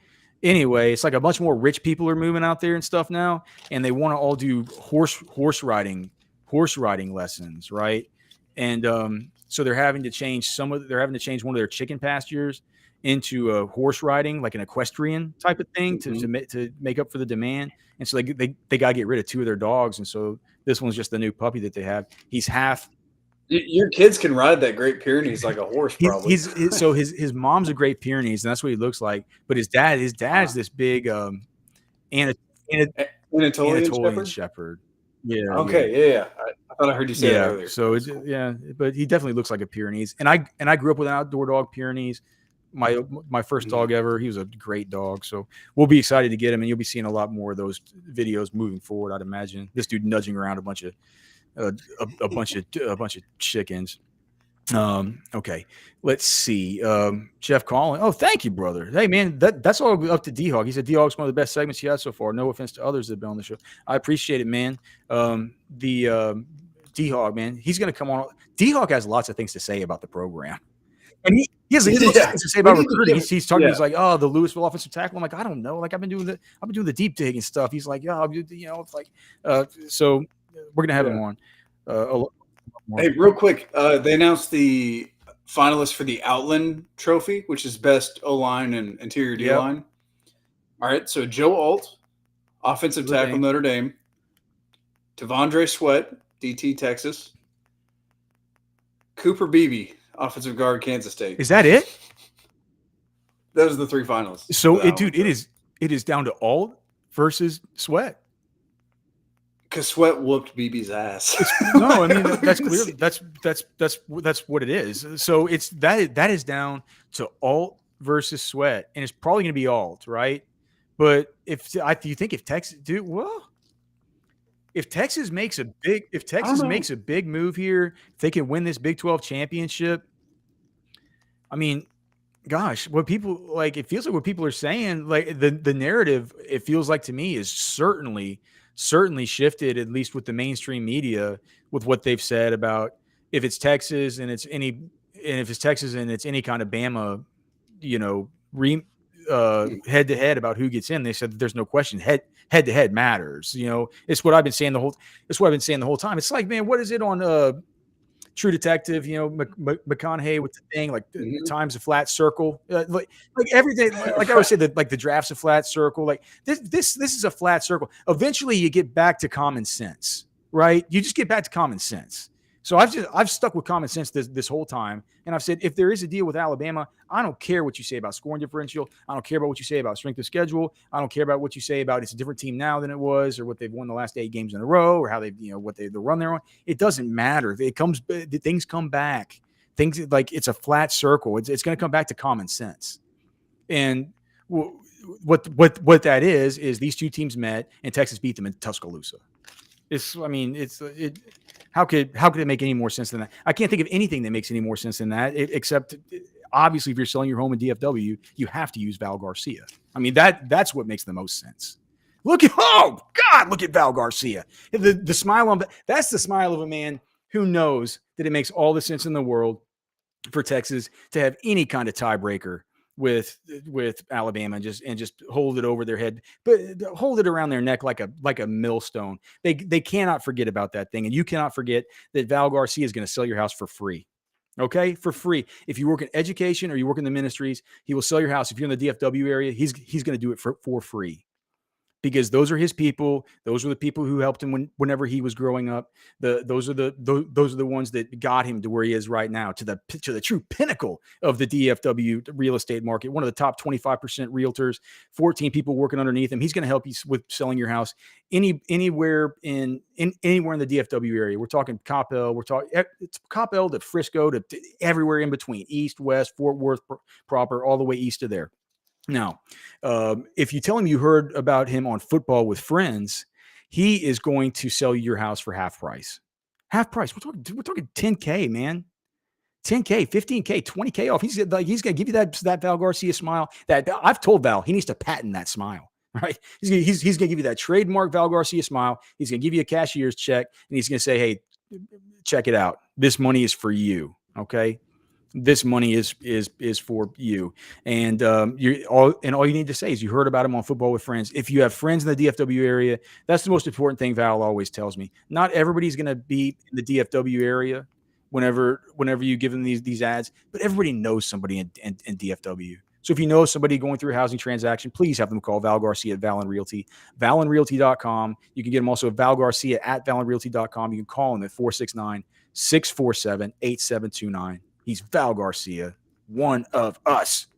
Anyway, it's like a bunch more rich people are moving out there and stuff now, and they want to all do horse riding lessons, right? And so they're having to change one of their chicken pastures into a horse riding, like an equestrian type of thing to make up for the demand. And so they got to get rid of two of their dogs, and so this one's just the new puppy that they have. He's half. Your kids can ride that Great Pyrenees like a horse, probably. So his mom's a Great Pyrenees, and that's what he looks like. But his dad's this big Anatolian Shepherd. Yeah. Okay. Yeah. I thought I heard you say that earlier. So but he definitely looks like a Pyrenees. And I grew up with an outdoor dog, Pyrenees. My first dog ever. He was a great dog. So we'll be excited to get him, and you'll be seeing a lot more of those videos moving forward, I'd imagine. This dude nudging around a bunch of chickens. Okay, let's see. Jeff Collin. Oh, thank you, brother. Hey, man, that's all up to D-Hawk. He said D-Hawk's one of the best segments he had so far. No offense to others that have been on the show. I appreciate it, man. D-Hawk, man, he's going to come on. D-Hawk has lots of things to say about the program. And He has things to say about recruiting. He's talking. Yeah. He's like, "Oh, the Louisville offensive tackle." I'm like, "I don't know. Like, I've been doing the deep dig and stuff." He's like, "Yeah, it's like." So we're gonna have him on. Hey, real quick, they announced the finalists for the Outland Trophy, which is best O-line and interior D-line. All right, so Joe Alt, offensive tackle, Notre Dame. Tavondre Sweat, DT, Texas. Cooper Beebe, offensive guard, Kansas State. Is that it? Those are the 3 finalists. So, it is down to Alt versus Sweat. Because Sweat whooped Beebe's ass. No, I mean that's clear. That's what it is. So it's that is down to Alt versus Sweat, and it's probably going to be Alt, right? But do you think if Texas if Texas makes a big move here, if they can win this Big 12 championship, I mean, gosh, what people like, it feels like what people are saying, like the narrative, it feels like to me is certainly shifted, at least with the mainstream media, with what they've said about if it's Texas and it's any kind of Bama, head to head about who gets in. They said that there's no question head to head matters. It's what I've been saying the whole time. It's like, man, what is it on True Detective? McConaughey with the thing like time's a flat circle, like every day. Like I always say that, like the draft's a flat circle. Like this is a flat circle. Eventually, you get back to common sense, right? You just get back to common sense. So I've stuck with common sense this whole time, and I've said if there is a deal with Alabama, I don't care what you say about scoring differential. I don't care about what you say about strength of schedule. I don't care about what you say about it's a different team now than it was, or what they've won the last 8 games in a row, or how they the run they're on. It doesn't matter. Things come back. Things like it's a flat circle. It's going to come back to common sense, and what that is these 2 teams met and Texas beat them in Tuscaloosa. How could it make any more sense than that? I can't think of anything that makes any more sense than that, except obviously if you're selling your home in DFW, you have to use Val Garcia. I mean, that's what makes the most sense. Look at Val Garcia. The smile that's the smile of a man who knows that it makes all the sense in the world for Texas to have any kind of tiebreaker with Alabama and just hold it over their head, but hold it around their neck like a millstone. They cannot forget about that thing. And you cannot forget that Val Garcia is going to sell your house for free. Okay. For free. If you work in education or you work in the ministries, he will sell your house. If you're in the DFW area, he's going to do it for free. Because those are his people. Those are the people who helped him whenever he was growing up. Those are the ones that got him to where he is right now, to the true pinnacle of the DFW real estate market. One of the top 25% realtors, 14 people working underneath him. He's going to help you with selling your house anywhere in the DFW area. We're talking Coppell. It's Coppell to Frisco to everywhere in between, east, west, Fort Worth proper, all the way east of there. Now, if you tell him you heard about him on Football with Friends, he is going to sell you your house for half price. Half price. We're talking $10K, man. $10K, $15K, $20K off. He's going to give you that Val Garcia smile. That I've told Val he needs to patent that smile. Right? He's going to give you that trademark Val Garcia smile. He's going to give you a cashier's check, and he's going to say, "Hey, check it out. This money is for you." Okay. This money is for you, and all you need to say is you heard about him on Football with Friends. If you have friends in the DFW area, that's the most important thing Val always tells me. Not everybody's going to be in the DFW area whenever you give them these ads, but everybody knows somebody in DFW. So if you know somebody going through a housing transaction, please have them call Val Garcia at Val and Realty, valandrealty.com. You can get him also at Val Garcia at valandrealty.com. You can call him at 469-647-8729. He's Val Garcia, one of us.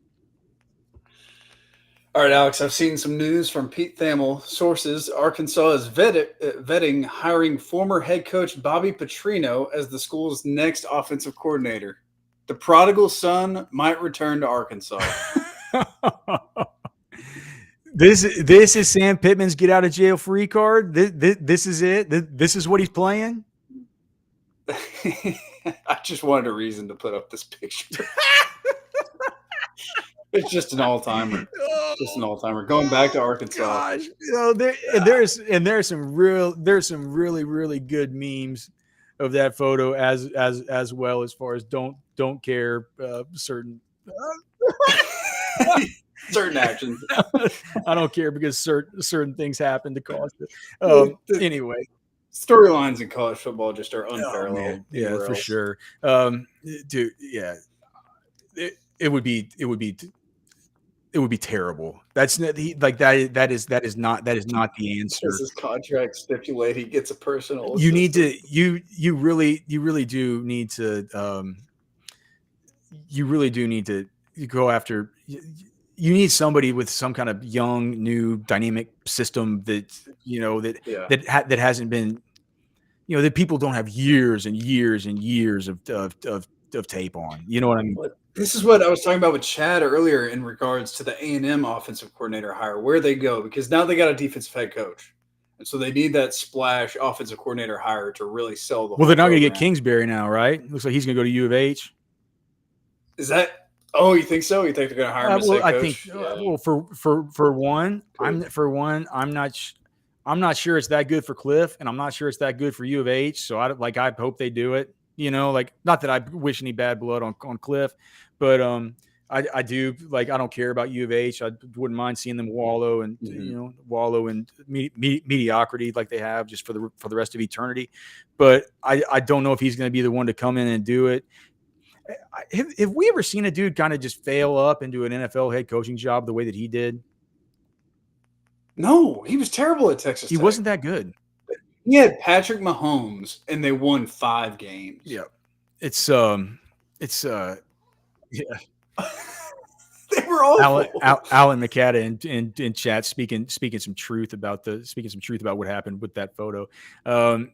All right, Alex, I've seen some news from Pete Thamel. Sources, Arkansas is vetting hiring former head coach Bobby Petrino as the school's next offensive coordinator. The prodigal son might return to Arkansas. This is Sam Pittman's get out of jail free card. This is it. This is what he's playing. I just wanted a reason to put up this picture. It's just an all-timer. Just an all-timer. Going back to Arkansas. Gosh, there's some really, really good memes of that photo as well, as far as don't care certain Certain actions. I don't care because certain things happen to cause it. Anyway, storylines in college football just are unparalleled. Yeah, for sure. Dude, yeah, it would be terrible. That's not that is not the answer. Does his contract stipulate he gets a personal You assistant? need to you really do need to go after. You need somebody with some kind of young, new, dynamic system that that hasn't been, that people don't have years and years and years of tape on. You know what I mean? This is what I was talking about with Chad earlier in regards to the A&M offensive coordinator hire, where they go, because now they got a defensive head coach. And so they need that splash offensive coordinator hire to really sell the Well, they're not going to get Kingsbury now, right? Looks like he's going to go to U of H. Is that – oh, you think so? You think they're going to hire him as head coach? I think for one, I'm not sure it's that good for Cliff, and I'm not sure it's that good for U of H. So I hope they do it. Not that I wish any bad blood on Cliff, but I do I don't care about U of H. I wouldn't mind seeing them wallow and wallow in mediocrity like they have just for the rest of eternity. But I don't know if he's going to be the one to come in and do it. Have we ever seen a dude kind of just fail up into an NFL head coaching job the way that he did? No, he was terrible at Texas Tech. He wasn't that good. He had Patrick Mahomes, and they won 5 games. Yeah, it's They were awful. Alan McCata in chat speaking some truth about what happened with that photo. And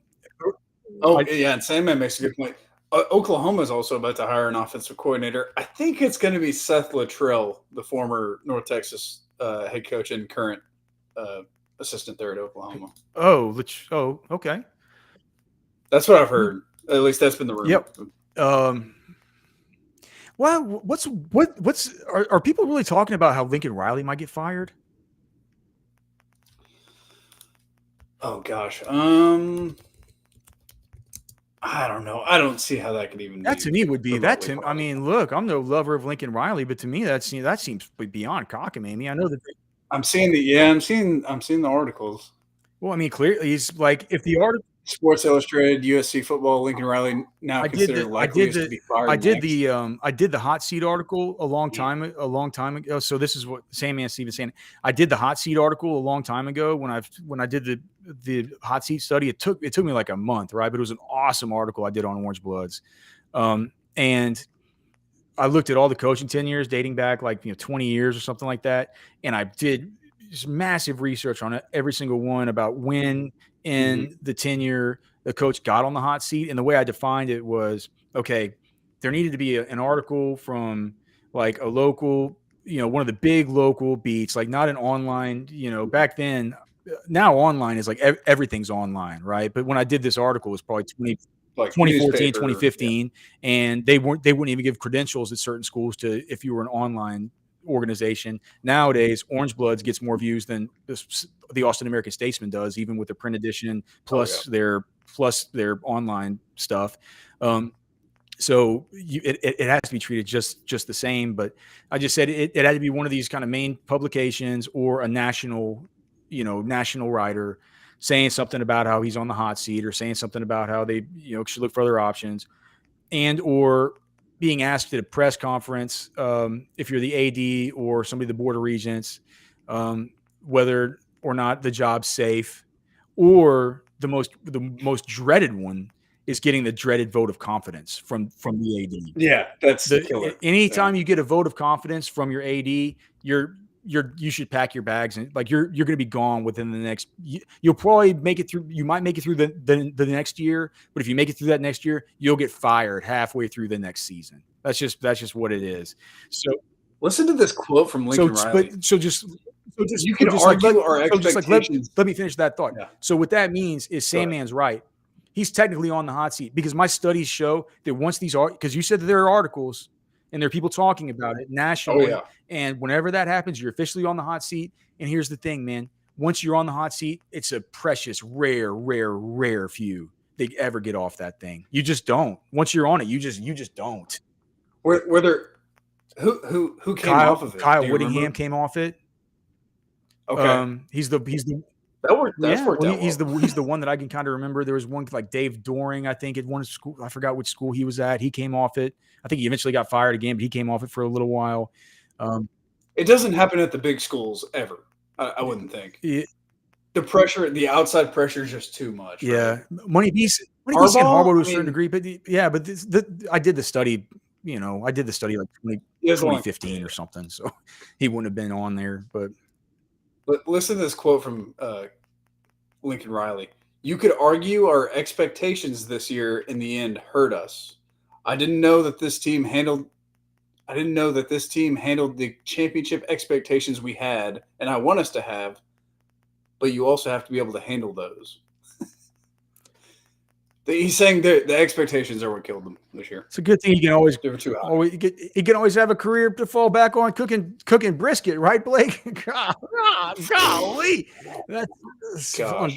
Sandman makes a good point. Oklahoma is also about to hire an offensive coordinator. I think it's going to be Seth Luttrell, the former North Texas head coach and current assistant there at Oklahoma. Okay. That's what I've heard. At least that's been the rumor. Yep. Well, are people really talking about how Lincoln Riley might get fired? Oh gosh. I don't know. I don't see how that could even. That to me would be that. I mean, look, I'm no lover of Lincoln Riley, but to me that seems beyond cockamamie. I know that I'm seeing the articles. Well, I mean, clearly he's if the article. Sports Illustrated, USC football, Lincoln Riley now considered likely to be fired. I did the hot seat article a long time ago. So this is what Sandman Steven's saying. I did the hot seat article a long time ago when I did the hot seat study. It took me like a month, right? But it was an awesome article I did on Orange Bloods, and I looked at all the coaching tenures dating back 20 years or something like that, and I did just massive research on every single one about when in the tenure the coach got on the hot seat. And the way I defined it was, okay, there needed to be an article from a local, one of the big local beats, not an online, back then. Now online is everything's online, right? But when I did this article, it was probably 2014, 2015, and they wouldn't even give credentials at certain schools if you were an online organization. Nowadays, Orange Bloods gets more views than the Austin American Statesman does, even with the print edition plus their online stuff. So it has to be treated just the same. But I just said it had to be one of these kind of main publications or a national writer saying something about how he's on the hot seat or saying something about how they should look for other options, and or being asked at a press conference, if you're the AD or somebody at the Board of Regents, whether or not the job's safe, or the most dreaded one is getting the dreaded vote of confidence from the AD. Yeah, that's the killer. Anytime you get a vote of confidence from your AD, you should pack your bags and you're going to be gone within the next. You'll probably make it through. You might make it through the next year, but if you make it through that next year, you'll get fired halfway through the next season. That's just what it is. So listen to this quote from Lincoln Riley. You can argue our expectations. Let me finish that thought. Yeah. So what that means is Sandman's right. He's technically on the hot seat because my studies show that once because you said that there are articles and there are people talking about it nationally. Oh, yeah. And whenever that happens, you're officially on the hot seat. And here's the thing, man. Once you're on the hot seat, it's a precious, rare few that ever get off that thing. You just don't. Once you're on it, you just don't. Were there Who came off of it? Kyle Do you Whittingham remember? came off it. Okay. He's the That worked. That's yeah, worked well, out he's well. the one that I can kind of remember. There was one like Dave Doring, I think, at one school. I forgot which school he was at. He came off it. I think he eventually got fired again, but he came off it for a little while. It doesn't happen at the big schools ever. I wouldn't think. The pressure, the outside pressure is just too much. Yeah, right? Money Beast and Harbaugh to a certain degree, but I did the study. You know, I did the study like 2015 or something, so he wouldn't have been on there. But listen to this quote from Lincoln Riley. You could argue our expectations this year in the end hurt us. I didn't know that this team handled the championship expectations we had, and I want us to have. But you also have to be able to handle those. He's saying the expectations are what killed them this year. It's a good thing you can always They were too high. you can always have a career to fall back on cooking brisket, right, Blake? Golly, that's fun.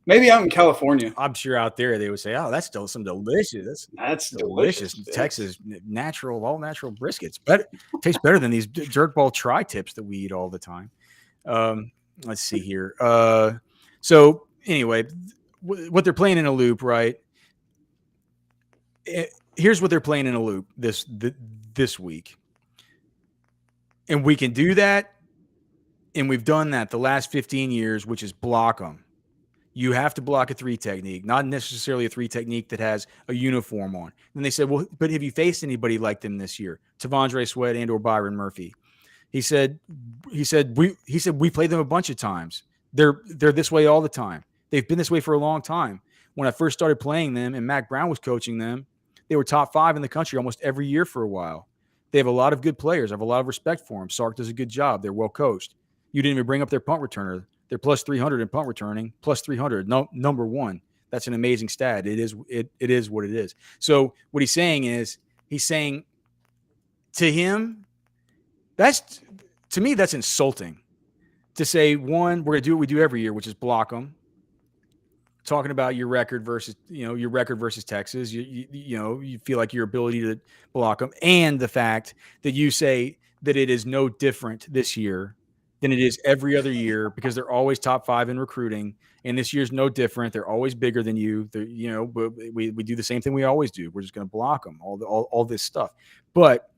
Maybe out in California. I'm sure out there they would say, "Oh, that's still some delicious. That's delicious Texas all natural briskets. But tastes better than these jerkball tri-tips that we eat all the time." Let's see here. So anyway, what they're playing in a loop, right? Here's what they're playing in a loop this week, and we can do that, and we've done that the last 15 years, which is block them. You have to block a 3 technique, not necessarily a 3 technique that has a uniform on. And they said, well, but have you faced anybody like them this year? Tavondre Sweat and or Byron Murphy. He said we played them a bunch of times. They're this way all the time. They've been this way for a long time. When I first started playing them and Mac Brown was coaching them, they were top 5 in the country almost every year for a while. They have a lot of good players. I have a lot of respect for them. Sark does a good job. They're well coached. You didn't even bring up their punt returner. They're plus 300 in punt returning, plus 300. No, number 1. That's an amazing stat. It is what it is. So what he's saying is, to him, to me, that's insulting. To say, one, we're going to do what we do every year, which is block them. Talking about your record versus Texas, you feel like your ability to block them, and the fact that you say that it is no different this year than it is every other year because they're always top 5 in recruiting, and this year's no different. They're always bigger than you. We do the same thing we always do. We're just going to block them. All this stuff, but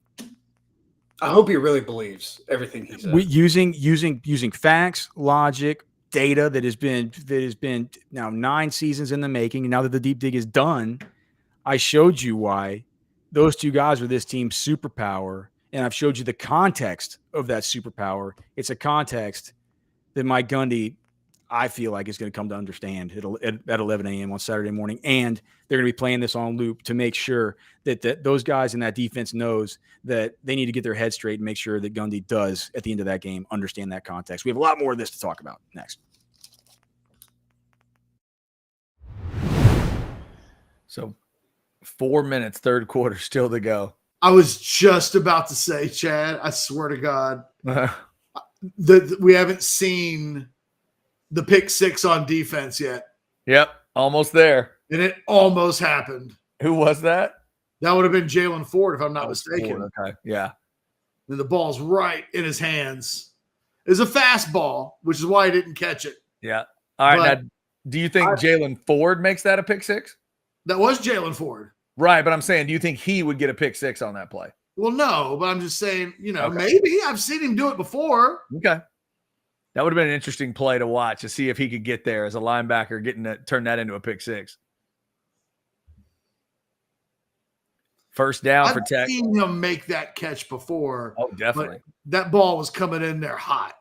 I hope he really believes everything he said. Using facts, logic, data that has been now 9 seasons in the making, and now that the deep dig is done, I showed you why those 2 guys are this team's superpower. And I've showed you the context of that superpower. It's a context that Mike Gundy, I feel like, is going to come to understand at 11 a.m. on Saturday morning. And they're going to be playing this on loop to make sure that those guys in that defense knows that they need to get their head straight and make sure that Gundy does, at the end of that game, understand that context. We have a lot more of this to talk about next. So 4 minutes, third quarter still to go. I was just about to say, Chad, I swear to God, we haven't seen the pick 6 on defense yet. Yep, almost there. And it almost happened. Who was that? That would have been Jalen Ford, if I'm not mistaken. Ford, okay, yeah. And the ball's right in his hands. It's a fastball, which is why he didn't catch it. Yeah. All right, now, do you think Jalen Ford makes that a pick 6? That was Jalen Ford. Right, but I'm saying, do you think he would get a pick 6 on that play? Well, no, but I'm just saying, Okay. maybe. I've seen him do it before. Okay. That would have been an interesting play to watch, to see if he could get there as a linebacker, turn that into a pick 6. First down for Tech. I've seen him make that catch before. Oh, definitely. That ball was coming in there hot.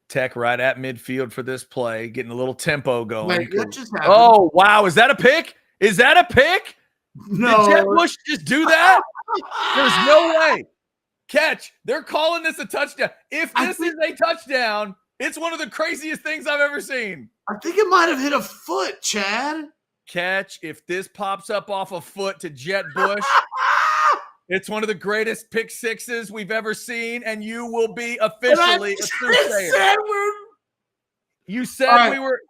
Tech right at midfield for this play, getting a little tempo going. Wait, that just happened. Oh, wow. Is that a pick? Is that a pick? No. Did Jett Bush just do that? There's no way. Catch. They're calling this a touchdown. If this is a touchdown, it's one of the craziest things I've ever seen. I think it might have hit a foot, Chad. Catch. If this pops up off a foot to Jett Bush, it's one of the greatest pick 6s we've ever seen, and you will be officially a soothsayer. You said we were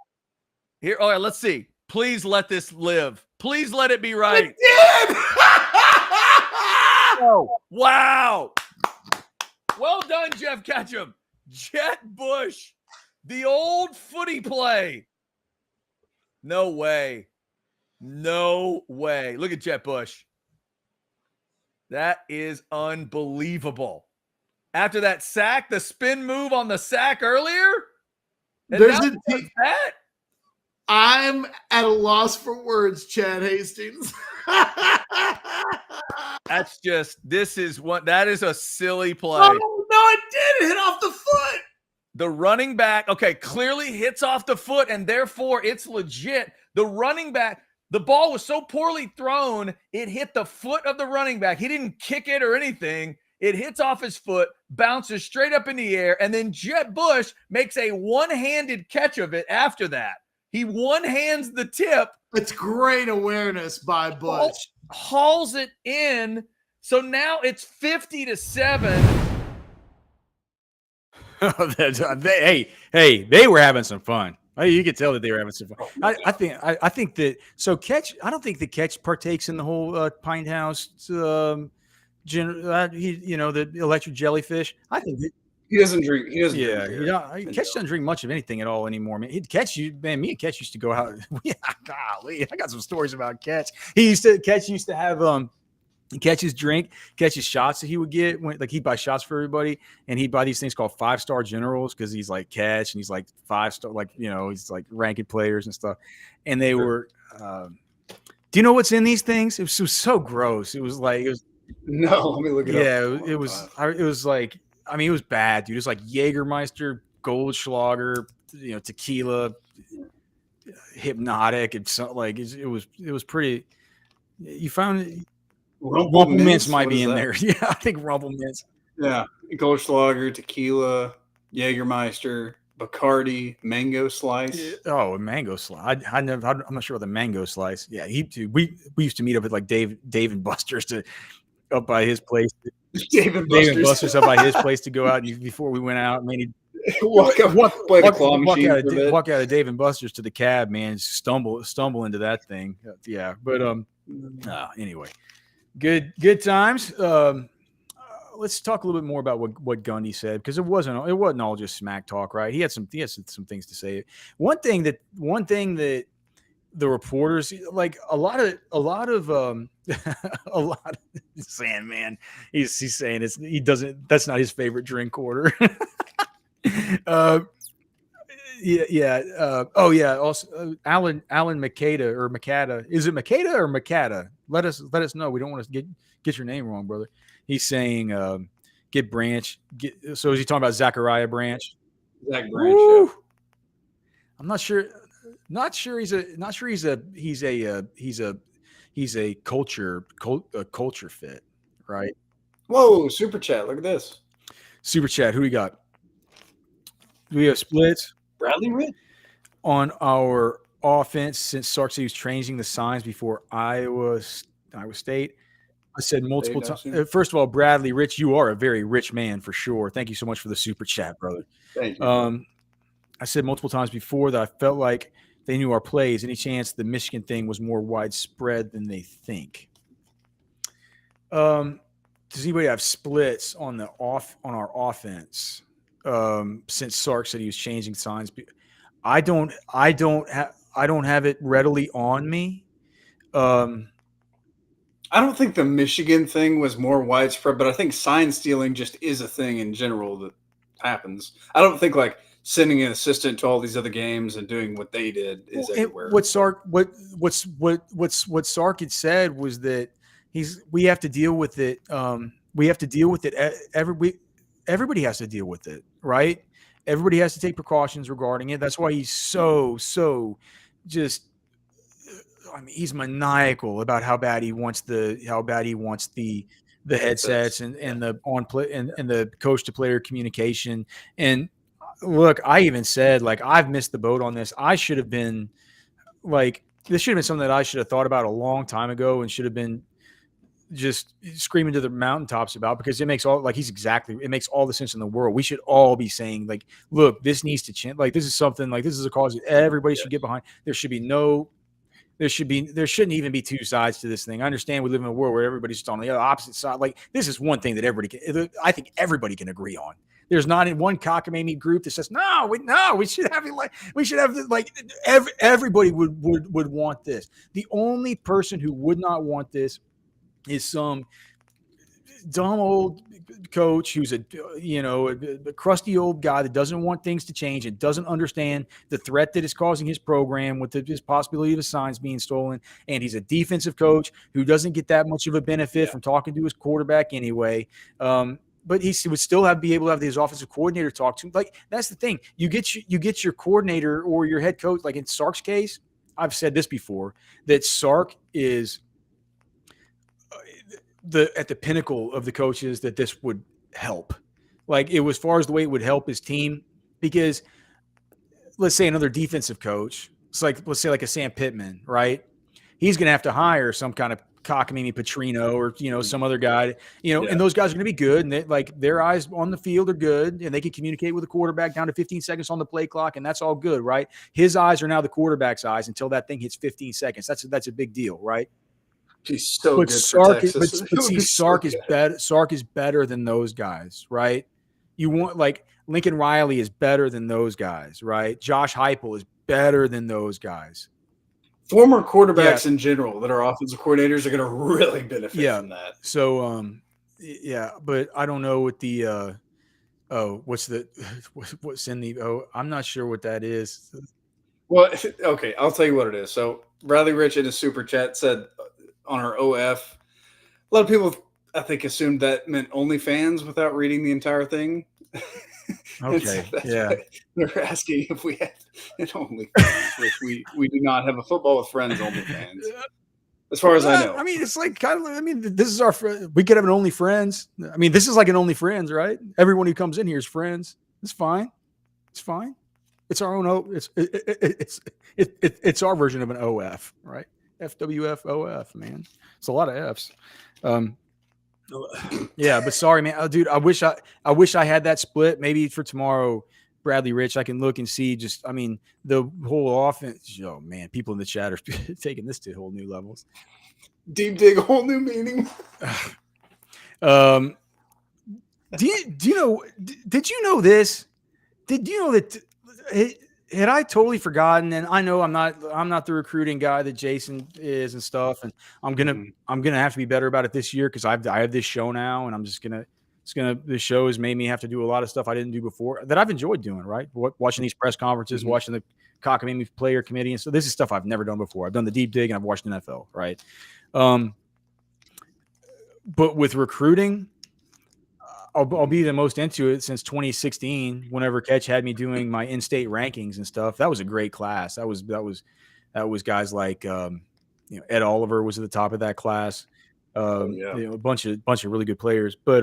here. All right, let's see. Please let this live. Please let it be right. It did. Wow. Well done, Jeff Ketchum. Jet Bush, the old footy play. No way. No way. Look at Jet Bush. That is unbelievable. After that sack, the spin move on the sack earlier. There's that. I'm at a loss for words, Chad Hastings. That is a silly play. Oh, no, it did. It hit off the foot. The running back, okay, clearly hits off the foot, and therefore it's legit. The running back, the ball was so poorly thrown, it hit the foot of the running back. He didn't kick it or anything. It hits off his foot, bounces straight up in the air, and then Jet Bush makes a one-handed catch of it after that. He one-hands the tip. It's great awareness by Bush. Hauls it in. So now it's 50-7. Hey, they were having some fun. You could tell that they were having some fun. I think that Ketch. I don't think the Ketch partakes in the whole Pine House. The electric jellyfish. I think he doesn't drink. He doesn't. Yeah, drink Ketch doesn't drink much of anything at all anymore, man. Me and Ketch used to go out. Yeah, golly, I got some stories about Ketch. Ketch used to have Ketch's drink, Ketch's shots that he would get he'd buy shots for everybody, and he'd buy these things called 5-star generals because he's like Ketch and he's like 5-star, he's like ranked players and stuff. And they were, do you know what's in these things? It was so gross. It was. No, let me look it up. Yeah, it was like, I mean, it was bad, dude. It was like Jägermeister, Goldschlager, tequila, Hypnotic, and so it was pretty. You found Rumple Mints might be in there. Yeah, I think Rumple Mints. Yeah, Goldschlager, tequila, Jägermeister, Bacardi, mango slice. Oh, a mango slice. I'm not sure what the mango slice. Yeah, we used to meet up at like Dave and Buster's up by his place. Dave and Buster's up by his place to go out. And before we went out, man, he'd walk out of Dave and Buster's to the cab, man, stumble into that thing. Yeah, but anyway, good times. Let's talk a little bit more about what Gundy said, because it wasn't all just smack talk, right? He had some things to say. One thing that the reporters, like a lot of Sandman, he's saying that's not his favorite drink order. Also, Alan Makeda or Makata. Is it Makeda or Makata? Let us know. We don't want to get your name wrong, brother. He's saying get Branch. So is he talking about Zachariah Branch? Zach Branch. Yeah. I'm not sure. He's a culture fit, right? Whoa, super chat. Look at this. Super chat. Who we got? Do we have splits? Bradley Ritt on our offense since Sark said he was changing the signs before Iowa State. I said multiple times. First of all, Bradley Rich, you are a very rich man for sure. Thank you so much for the super chat, brother. Thank you. I said multiple times before that I felt like they knew our plays. Any chance the Michigan thing was more widespread than they think? Does anybody have splits on our offense since Sark said he was changing signs? I don't have it readily on me. I don't think the Michigan thing was more widespread, but I think sign stealing just is a thing in general that happens. I don't think like sending an assistant to all these other games and doing what they did is everywhere. What Sark had said was that we have to deal with it. We have to deal with it. Everybody has to deal with it, right? Everybody has to take precautions regarding it. That's why he's so just. I mean, he's maniacal about how bad he wants the headsets and the on play and the coach to player communication. And look, I even said, like, I've missed the boat on this. I should have been like, this should have been something that I should have thought about a long time ago and should have been just screaming to the mountaintops about, because it makes all the sense in the world. We should all be saying, like, look, this needs to change. Like, this is something, like, this is a cause that everybody should get behind. There should be no There shouldn't even be two sides to this thing. I understand we live in a world where everybody's just on the opposite side. Like, this is one thing that I think everybody can agree on. There's not in one cockamamie group that says, we should have everybody would want this. The only person who would not want this is some dumb old coach who's a crusty old guy that doesn't want things to change and doesn't understand the threat that is causing his program with his possibility of his signs being stolen. And he's a defensive coach who doesn't get that much of a benefit from talking to his quarterback anyway. But he would still be able to have his offensive coordinator talk to him. Like, that's the thing. You get your coordinator or your head coach. Like in Sark's case, I've said this before, that Sark is at the pinnacle of the coaches that this would help. Like, it was as far as the way it would help his team, because let's say another defensive coach, it's like, let's say like a Sam Pittman, right? He's going to have to hire some kind of cockamamie Petrino or, some other guy, and those guys are going to be good. And their eyes on the field are good, and they can communicate with the quarterback down to 15 seconds on the play clock. And that's all good, right? His eyes are now the quarterback's eyes until that thing hits 15 seconds. That's a big deal, right? He's so but good Sark, for Texas. but see, Sark is better. Sark is better than those guys, right? You want, like, Lincoln Riley is better than those guys, right? Josh Heupel is better than those guys. Former quarterbacks in general that are offensive coordinators are going to really benefit from that. So, but I don't know what the what's in the I'm not sure what that is. Well, okay, I'll tell you what it is. So Bradley Rich in his super chat said on our OF, a lot of people, I think, assumed that meant OnlyFans without reading the entire thing. Okay, so they're asking if we have an OnlyFans, which we do not have a Football with Friends OnlyFans, as far as I know. I mean, it's like this is our we could have an Only Friends. I mean, this is like an Only Friends, right? Everyone who comes in here is friends. It's fine. It's fine. It's our own it's our version of an OF, right? FWF OF, man. It's a lot of Fs. Yeah, but sorry, man. Dude, I wish I had that split. Maybe for tomorrow, Bradley Rich, I can look and see the whole offense. Oh man, people in the chat are taking this to whole new levels. Deep dig, a whole new meaning. Did you know this? Did you know that had I totally forgotten? And I know I'm not the recruiting guy that Jason is and stuff. And I'm gonna have to be better about it this year because I have this show now, and this show has made me have to do a lot of stuff I didn't do before that I've enjoyed doing. Right, watching these press conferences, watching the cockamamie player committee, and so this is stuff I've never done before. I've done the deep dig and I've watched NFL. Right, but with recruiting, I'll be the most into it since 2016. Whenever Ketch had me doing my in-state rankings and stuff, that was a great class. That was guys like Ed Oliver was at the top of that class. A bunch of really good players. But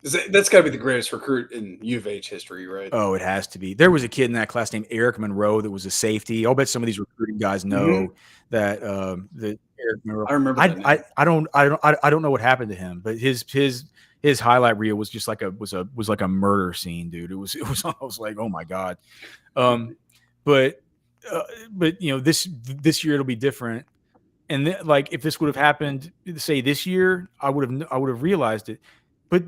that's got to be the greatest recruit in U of H history, right? Oh, it has to be. There was a kid in that class named Eric Monroe that was a safety. I'll bet some of these recruiting guys know that Eric Monroe. I remember. I don't know what happened to him, but his highlight reel was just like a murder scene, dude. It was I was like, oh my God. But this year it'll be different. And if this would have happened, say this year, I would have realized it. But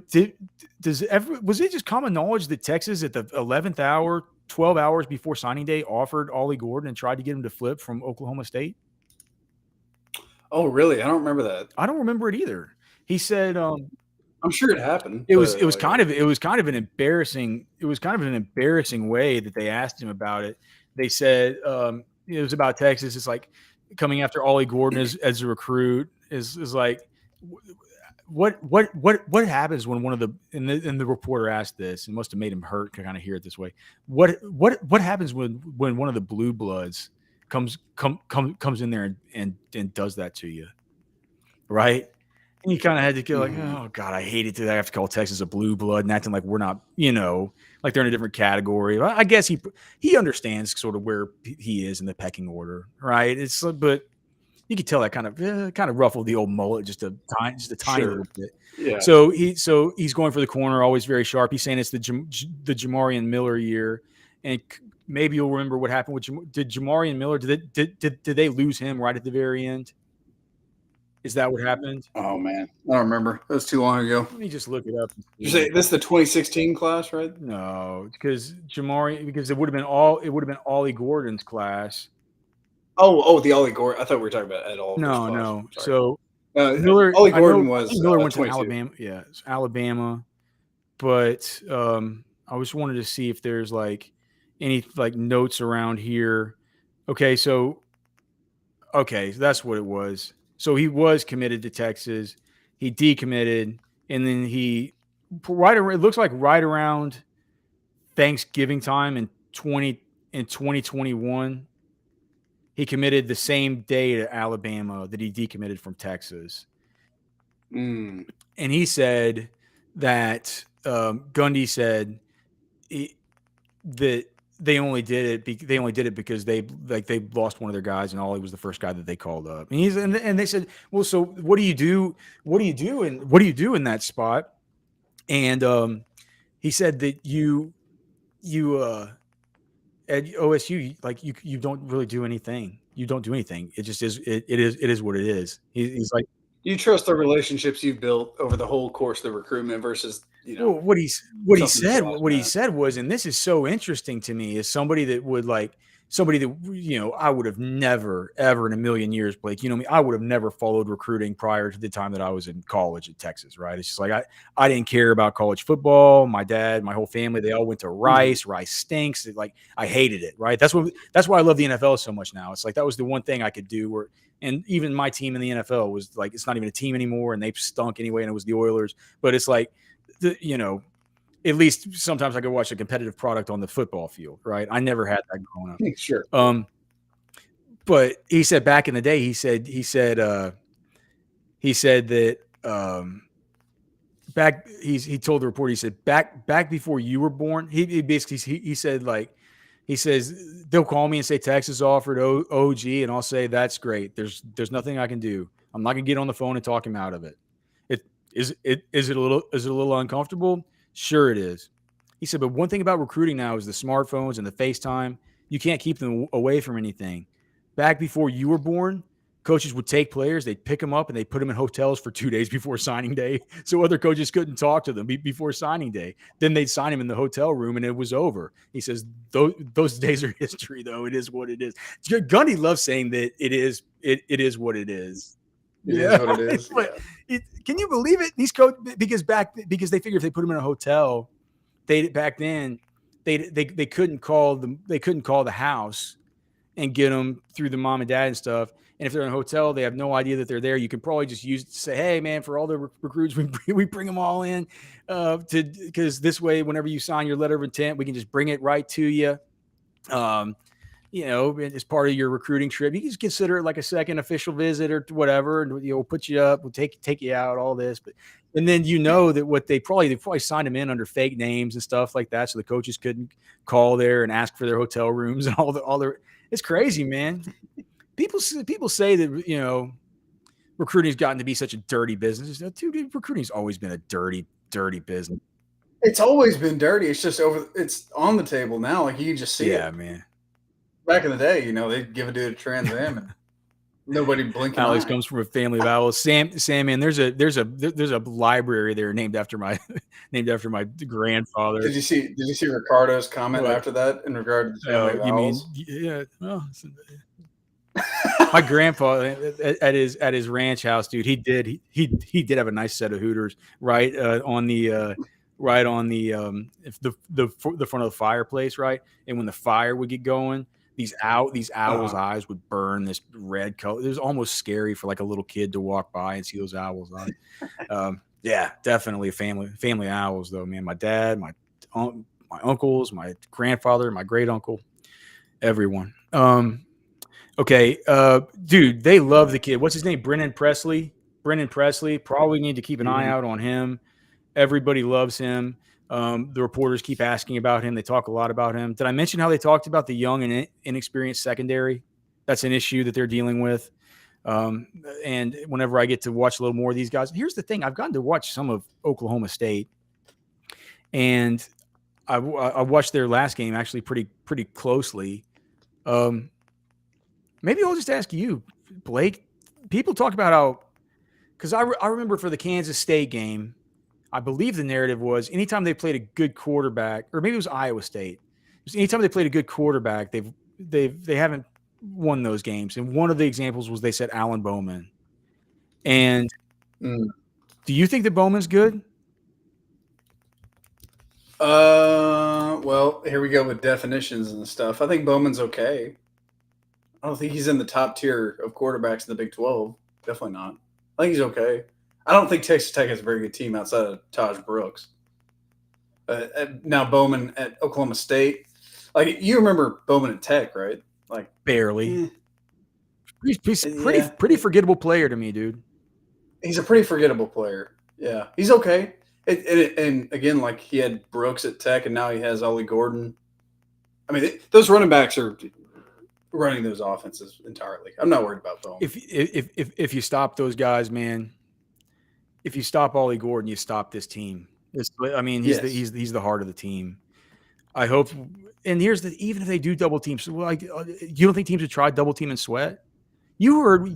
was it just common knowledge that Texas at the 11th hour, 12 hours before signing day, offered Ollie Gordon and tried to get him to flip from Oklahoma State? Oh, really? I don't remember that. I don't remember it either. He said, I'm sure it happened. It was kind of an embarrassing way that they asked him about it. They said it was about Texas. It's like coming after Ollie Gordon as a recruit is like what happens when one of the and the reporter asked this and must have made him hurt to kind of hear it this way. What happens when one of the blue bloods comes in there and does that to you, right? And you kind of had to go like, oh God, I hate it that I have to call Texas a blue blood and acting like we're not, like they're in a different category. I guess he understands sort of where he is in the pecking order, right? But you could tell that kind of ruffled the old mullet just a tiny little bit. Yeah. So he's going for the corner, always very sharp. He's saying it's the Jamarian Miller year, and maybe you'll remember what happened with did Jamarian Miller. Did they lose him right at the very end? Is that what happened? Oh man, I don't remember. That was too long ago. Let me just look it up. You say this is the 2016 class, right? No, because it would have been Ollie Gordon's class. Oh, the Ollie Gordon. I thought we were talking about Ed Oliver's class. No. Sorry. So Miller Gordon was Miller went to 22. Alabama. Yeah, it's Alabama. But I just wanted to see if there's like any like notes around here. Okay, so that's what it was. So he was committed to Texas. He decommitted, and then it looks like right around Thanksgiving time in 2021, he committed the same day to Alabama that he decommitted from Texas. Mm. And he said that Gundy said that they only did it because they lost one of their guys, and Ollie was the first guy that they called up. And and they said, well, so what do you do? What do you do in that spot? And he said that you at OSU, like you don't really do anything. You don't do anything. It just is. It is what it is. He's like, you trust the relationships you've built over the whole course of the recruitment versus, well, what he said was, and this is so interesting to me, is somebody that I would have never, ever in a million years, Blake, you know me, I would have never followed recruiting prior to the time that I was in college at Texas, right? It's just like I didn't care about college football. My dad, my whole family, they all went to Rice. Rice stinks. I hated it, right? That's why I love the NFL so much now. It's like that was the one thing I could do and even my team in the NFL was like, it's not even a team anymore, and they stunk anyway, and it was the Oilers. But it's like, at least sometimes I could watch a competitive product on the football field, right? I never had that growing up. Sure. But he said back in the day, he said that he told the reporter, he said back before you were born, he basically he said he says they'll call me and say Texas offered OG, and I'll say that's great. There's nothing I can do. I'm not gonna get on the phone and talk him out of it. Is it a little uncomfortable? Sure it is. He said, but one thing about recruiting now is the smartphones and the FaceTime. You can't keep them away from anything. Back before you were born, coaches would take players, they'd pick them up, and they'd put them in hotels for 2 days before signing day, so other coaches couldn't talk to them before signing day. Then they'd sign him in the hotel room, and it was over. He says, those days are history, though. It is what it is. Gundy loves saying that it is what it is. It is what it is. Can you believe it? These because they figure if they put him in a hotel, they couldn't call the house and get them through the mom and dad and stuff. And if they're in a hotel, they have no idea that they're there. You can probably just use it to say, hey man, for all the recruits, we bring them all in because this way, whenever you sign your letter of intent, we can just bring it right to you. As part of your recruiting trip, you can just consider it like a second official visit or whatever, and we'll put you up, we'll take you out, all this. And then that they probably signed them in under fake names and stuff like that, so the coaches couldn't call there and ask for their hotel rooms and all their. It's crazy, man. People say that recruiting's gotten to be such a dirty business. Dude, recruiting's always been a dirty business. It's always been dirty. It's just it's on the table now. Like you can just see it. Yeah, man. Back in the day, they'd give a dude a Trans Am and nobody blinking. Alex comes from a family of owls. Sam, man, there's a library there named after my grandfather. Did you see Ricardo's comment after that in regard to the family of owls? Well, my grandfather at his ranch house, dude, he did have a nice set of Hooters right on the front of the fireplace, right? And when the fire would get going, these owls' eyes would burn this red color. It was almost scary for like a little kid to walk by and see those owls on it. Yeah, definitely family owls though, man. My dad, my uncles, my grandfather, my great uncle, everyone. Okay, dude, they love the kid. What's his name? Brennan Presley. Probably need to keep an eye out on him. Everybody loves him. The reporters keep asking about him. They talk a lot about him. Did I mention how they talked about the young and inexperienced secondary? That's an issue that they're dealing with. And whenever I get to watch a little more of these guys, here's the thing. I've gotten to watch some of Oklahoma State. And I watched their last game actually pretty closely. Maybe I'll just ask you, Blake. People talk about how, because I remember for the Kansas State game, I believe the narrative was anytime they played a good quarterback, or maybe it was Iowa State. Anytime they played a good quarterback, they haven't won those games. And one of the examples was they said Alan Bowman. And do you think that Bowman's good? Well, here we go with definitions and stuff. I think Bowman's okay. I don't think he's in the top tier of quarterbacks in the Big 12. Definitely not. I think he's okay. I don't think Texas Tech has a very good team outside of Taj Brooks. Now Bowman at Oklahoma State, like you remember Bowman at Tech, right? Like barely. Pretty forgettable player to me, dude. He's a pretty forgettable player. Yeah, he's okay. And again, like he had Brooks at Tech, and now he has Ollie Gordon. I mean, those running backs are running those offenses entirely. I'm not worried about Bowman. If you stop those guys, man, if you stop Ollie Gordon, you stop this team. He's the heart of the team. I hope. And even if they do double teams, like you don't think teams would try double team and Sweat? You heard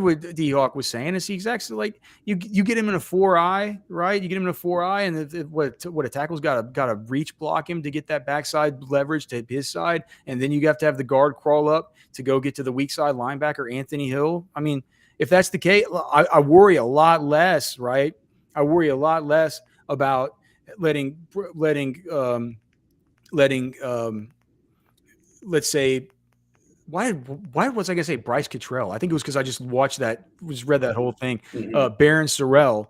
what D-Hawk was saying. It's the exact like you get him in a 4-eye, right? You get him in a 4-eye, and what a tackle's got to reach block him to get that backside leverage to his side, and then you have to have the guard crawl up to go get to the weak side linebacker Anthony Hill. I mean, if that's the case, I worry a lot less, right? I worry a lot less about letting let's say. Why was I going to say Bryce Cottrell? I think it was because I just read that whole thing. Baron Sorrell,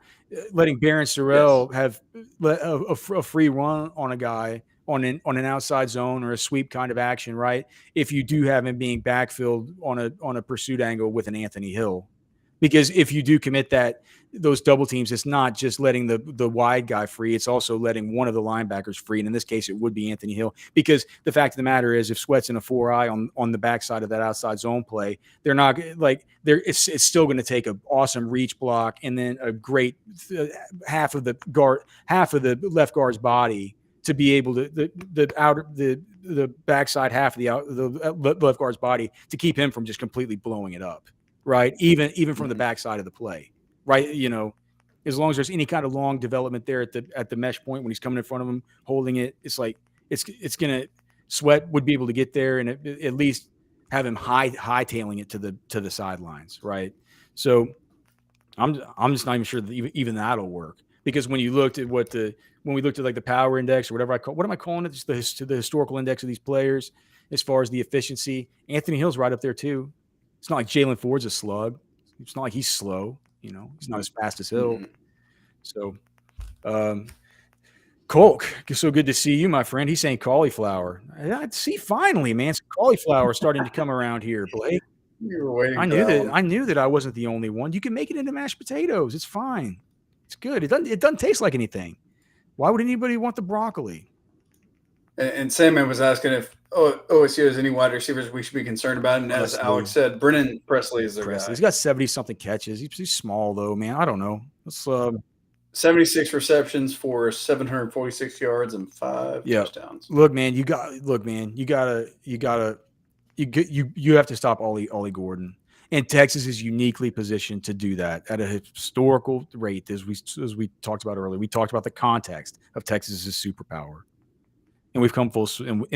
letting Baron Sorrell have a free run on a guy on an outside zone or a sweep kind of action, right? If you do have him being backfilled on a pursuit angle with an Anthony Hill. Because if you do commit those double teams, it's not just letting the wide guy free. It's also letting one of the linebackers free. And in this case, it would be Anthony Hill. Because the fact of the matter is, if Sweat's in a 4-eye on the backside of that outside zone play, they're not like it's still going to take an awesome reach block and then a great half of the left guard's body to be able to the backside half of the left guard's body to keep him from just completely blowing it up. Right. Even from the backside of the play. Right. You know, as long as there's any kind of long development there at the mesh point when he's coming in front of him, holding it, it's like it's going to Sweat would be able to get there and at least have him hightailing it to the sidelines. Right. So I'm just not even sure that even that'll work, because when you looked at when we looked at like the power index or whatever what am I calling it? Just the historical index of these players as far as the efficiency, Anthony Hill's right up there too. It's not like Jalen Ford's a slug. It's not like he's slow. You know, he's not as fast as Hill. So, Colk, so good to see you, my friend. He's saying cauliflower. See, finally, man, some cauliflower starting to come around here, Blake. You were waiting. I knew that I wasn't the only one. You can make it into mashed potatoes. It's fine. It's good. It doesn't taste like anything. Why would anybody want the broccoli? And Sandman was asking if OSU has any wide receivers we should be concerned about. And as Alex said, Brennan Presley is their guy. He's got 70-something catches. He's small, though, man. I don't know. Let's 76 receptions for 746 yards and 5 touchdowns. Look, man, you have to stop Ollie Gordon. And Texas is uniquely positioned to do that at a historical rate, as we talked about earlier. We talked about the context of Texas's superpower. And we've come full circle.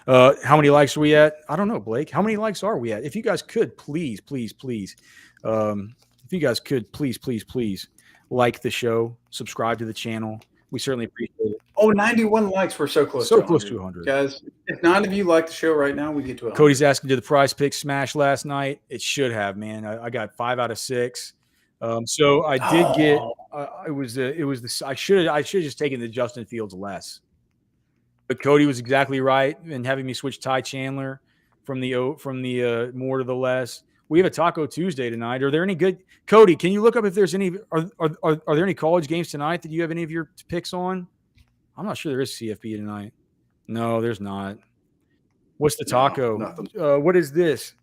How many likes are we at? I don't know, Blake. How many likes are we at? If you guys could please, like the show, subscribe to the channel. We certainly appreciate it. Oh, 91 likes. We're so close. So close to 100. Guys, if 9 of you like the show right now, we get to 100. Cody's asking, did the prize pick smash last night? It should have, man. I got 5 out of 6. So I did get. I should have just taken the Justin Fields less. But Cody was exactly right in having me switch Ty Chandler from the more to the less. We have a Taco Tuesday tonight. Are there any good? Cody, can you look up if there's any? Are there any college games tonight that you have any of your picks on? I'm not sure there is CFP tonight. No, there's not. What's the taco? What is this?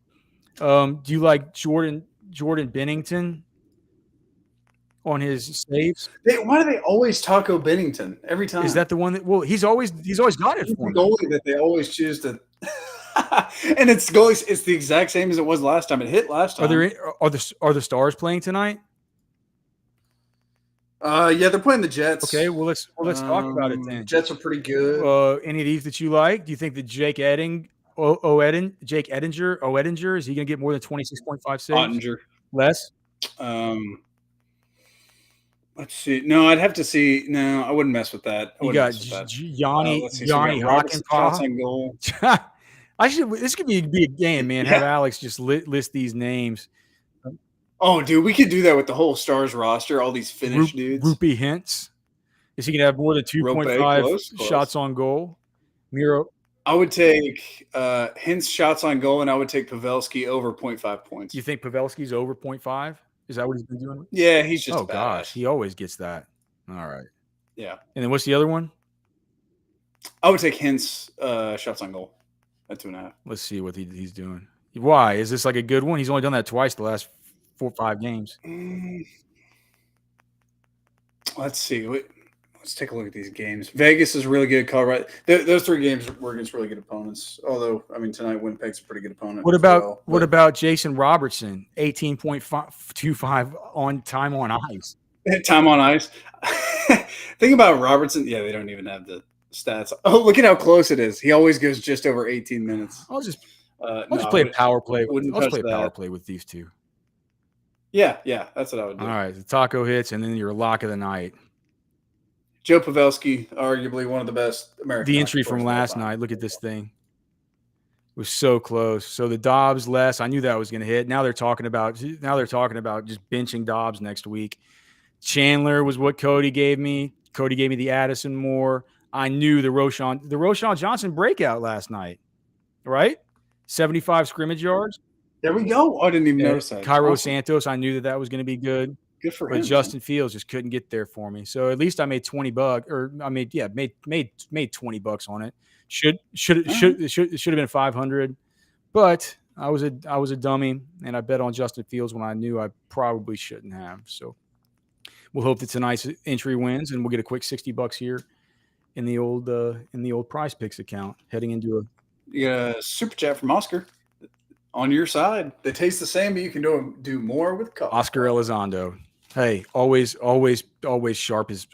Do you like Jordan Bennington? on his saves? Why do they always Taco Bennington every time? Is that the one that? Well, he's always got it He's for the me. goalie that they always choose to. And it's goalies. It's the exact same as it was last time. It hit last time. Are the Stars playing tonight? Yeah, they're playing the Jets. Okay, well let's talk about it then. Jets are pretty good. Any of these that you like? Do you think that Jake Edinger is he going to get more than 26.5 saves? Ottinger. Less? Let's see. No, I'd have to see. No, I wouldn't mess with that. You got Yanni Hawkins shots on goal. This could be a game, man. Have Alex just list these names. Oh, dude, we could do that with the whole Stars roster, all these Finnish dudes. Rupee Hintz. Is he going to have more than 2.5 shots on goal? Miro. I would take Hintz shots on goal, and I would take Pavelski over 0.5 points. You think Pavelski's over 0.5? Is that what he's been doing? Yeah, he's just oh, gosh. He always gets that. All right. Yeah. And then what's the other one? I would take Hintz shots on goal at 2.5. Let's see what he's doing. Why? Is this like a good one? He's only done that twice the last 4 or 5 games. Let's see. Let's take a look at these games. Vegas is really good. Colorado. Those 3 games were against really good opponents. Although, I mean, tonight Winnipeg's a pretty good opponent. What about Jason Robertson? 18.25 on time on ice. Time on ice. Think about Robertson. Yeah, they don't even have the stats. Oh, look at how close it is. He always goes just over 18 minutes. I'll just play a power play. I'll play a power play with these two. Yeah, that's what I would do. All right, the taco hits, and then your lock of the night. Joe Pavelski, arguably one of the best American. The entry from last night. Look at this thing. It was so close. So the Dobbs less. I knew that was going to hit. Now they're talking about just benching Dobbs next week. Chandler was what Cody gave me. Cody gave me the Addison Moore. I knew the Roshan Johnson breakout last night. Right? 75 scrimmage yards. There we go. I didn't even notice that. Cairo Santos, I knew that was going to be good. Good for him. But Justin Fields just couldn't get there for me. So at least I made $20, or I made $20 on it. Should have been 500, but I was a dummy, and I bet on Justin Fields when I knew I probably shouldn't have. So we'll hope that tonight's entry wins, and we'll get a quick $60 here in the old Prize Picks account heading into you got a super chat from Oscar. On your side, they taste the same, but you can do more with coffee. Oscar Elizondo. Hey, always sharp as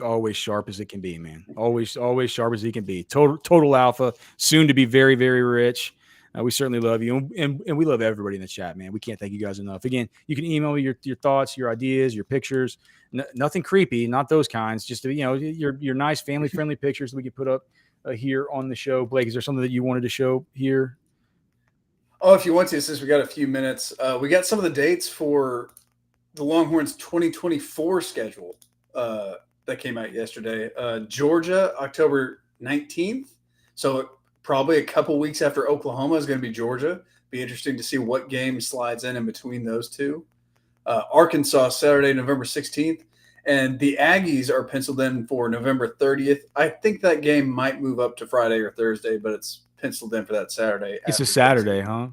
it can be, man. Always sharp as he can be. Total alpha, soon to be very, very rich. We certainly love you, and we love everybody in the chat, man. We can't thank you guys enough. Again, you can email me your thoughts, your ideas, your pictures. Nothing creepy, not those kinds. Just your nice family friendly pictures that we can put up here on the show. Blake, is there something that you wanted to show here? Oh, if you want to, since we got a few minutes, we got some of the dates for the Longhorns 2024 schedule that came out yesterday. Georgia, October 19th. So probably a couple weeks after Oklahoma is going to be Georgia. Be interesting to see what game slides in between those two. Arkansas, Saturday, November 16th. And the Aggies are penciled in for November 30th. I think that game might move up to Friday or Thursday, but it's penciled in for that Saturday. It's a Saturday, huh?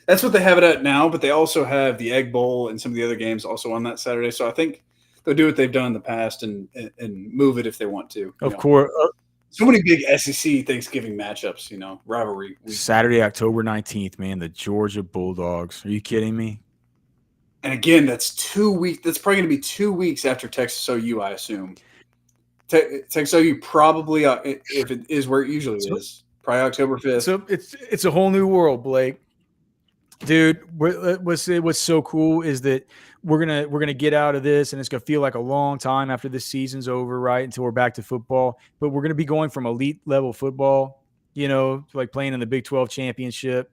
That's what they have it at now, but they also have the Egg Bowl and some of the other games also on that Saturday. So I think they'll do what they've done in the past and move it if they want to. Of course. So many big SEC Thanksgiving matchups, rivalry. Saturday, October 19th, man, the Georgia Bulldogs. Are you kidding me? And again, that's 2 weeks. That's probably going to be 2 weeks after Texas OU, I assume. Texas OU probably, if it is where it usually is, probably October 5th. So it's a whole new world, Blake. Dude, what's so cool is that we're gonna get out of this, and it's gonna feel like a long time after this season's over, right? Until we're back to football. But we're gonna be going from elite level football, like playing in the Big 12 championship,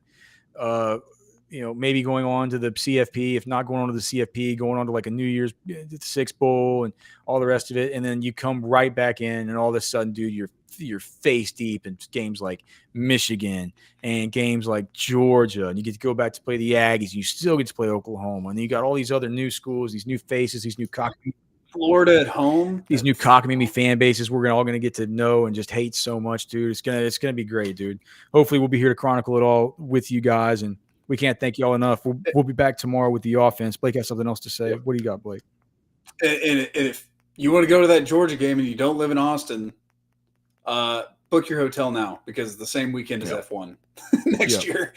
maybe going on to the CFP, if not going on to the CFP, going on to like a New Year's Six Bowl and all the rest of it, and then you come right back in, and all of a sudden, dude, you're face deep in games like Michigan and games like Georgia, and you get to go back to play the Aggies. You still get to play Oklahoma, and then you got all these other new schools, these new faces, these new Florida at home, these new cockamamie fan bases we're all gonna get to know and just hate so much, dude. It's gonna be great, dude. Hopefully, we'll be here to chronicle it all with you guys, and we can't thank y'all enough. We'll be back tomorrow with the offense. Blake has something else to say. What do you got, Blake? And if you want to go to that Georgia game and you don't live in Austin, book your hotel now because the same weekend as F1 next year.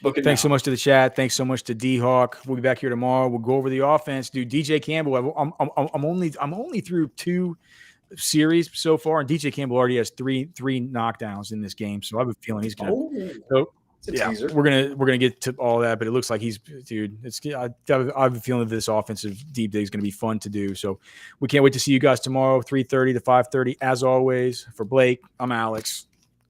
Book it Thanks now. so much to the chat. Thanks so much to D-Hawk. We'll be back here tomorrow. We'll go over the offense. Dude, DJ Campbell, I'm only through 2 series so far, and DJ Campbell already has three knockdowns in this game. So I have a feeling he's gonna. We're gonna get to all that, but it looks like he's, dude. I have a feeling that this offensive deep day is gonna be fun to do. So we can't wait to see you guys tomorrow, 3:30 to 5:30. As always, for Blake, I'm Alex.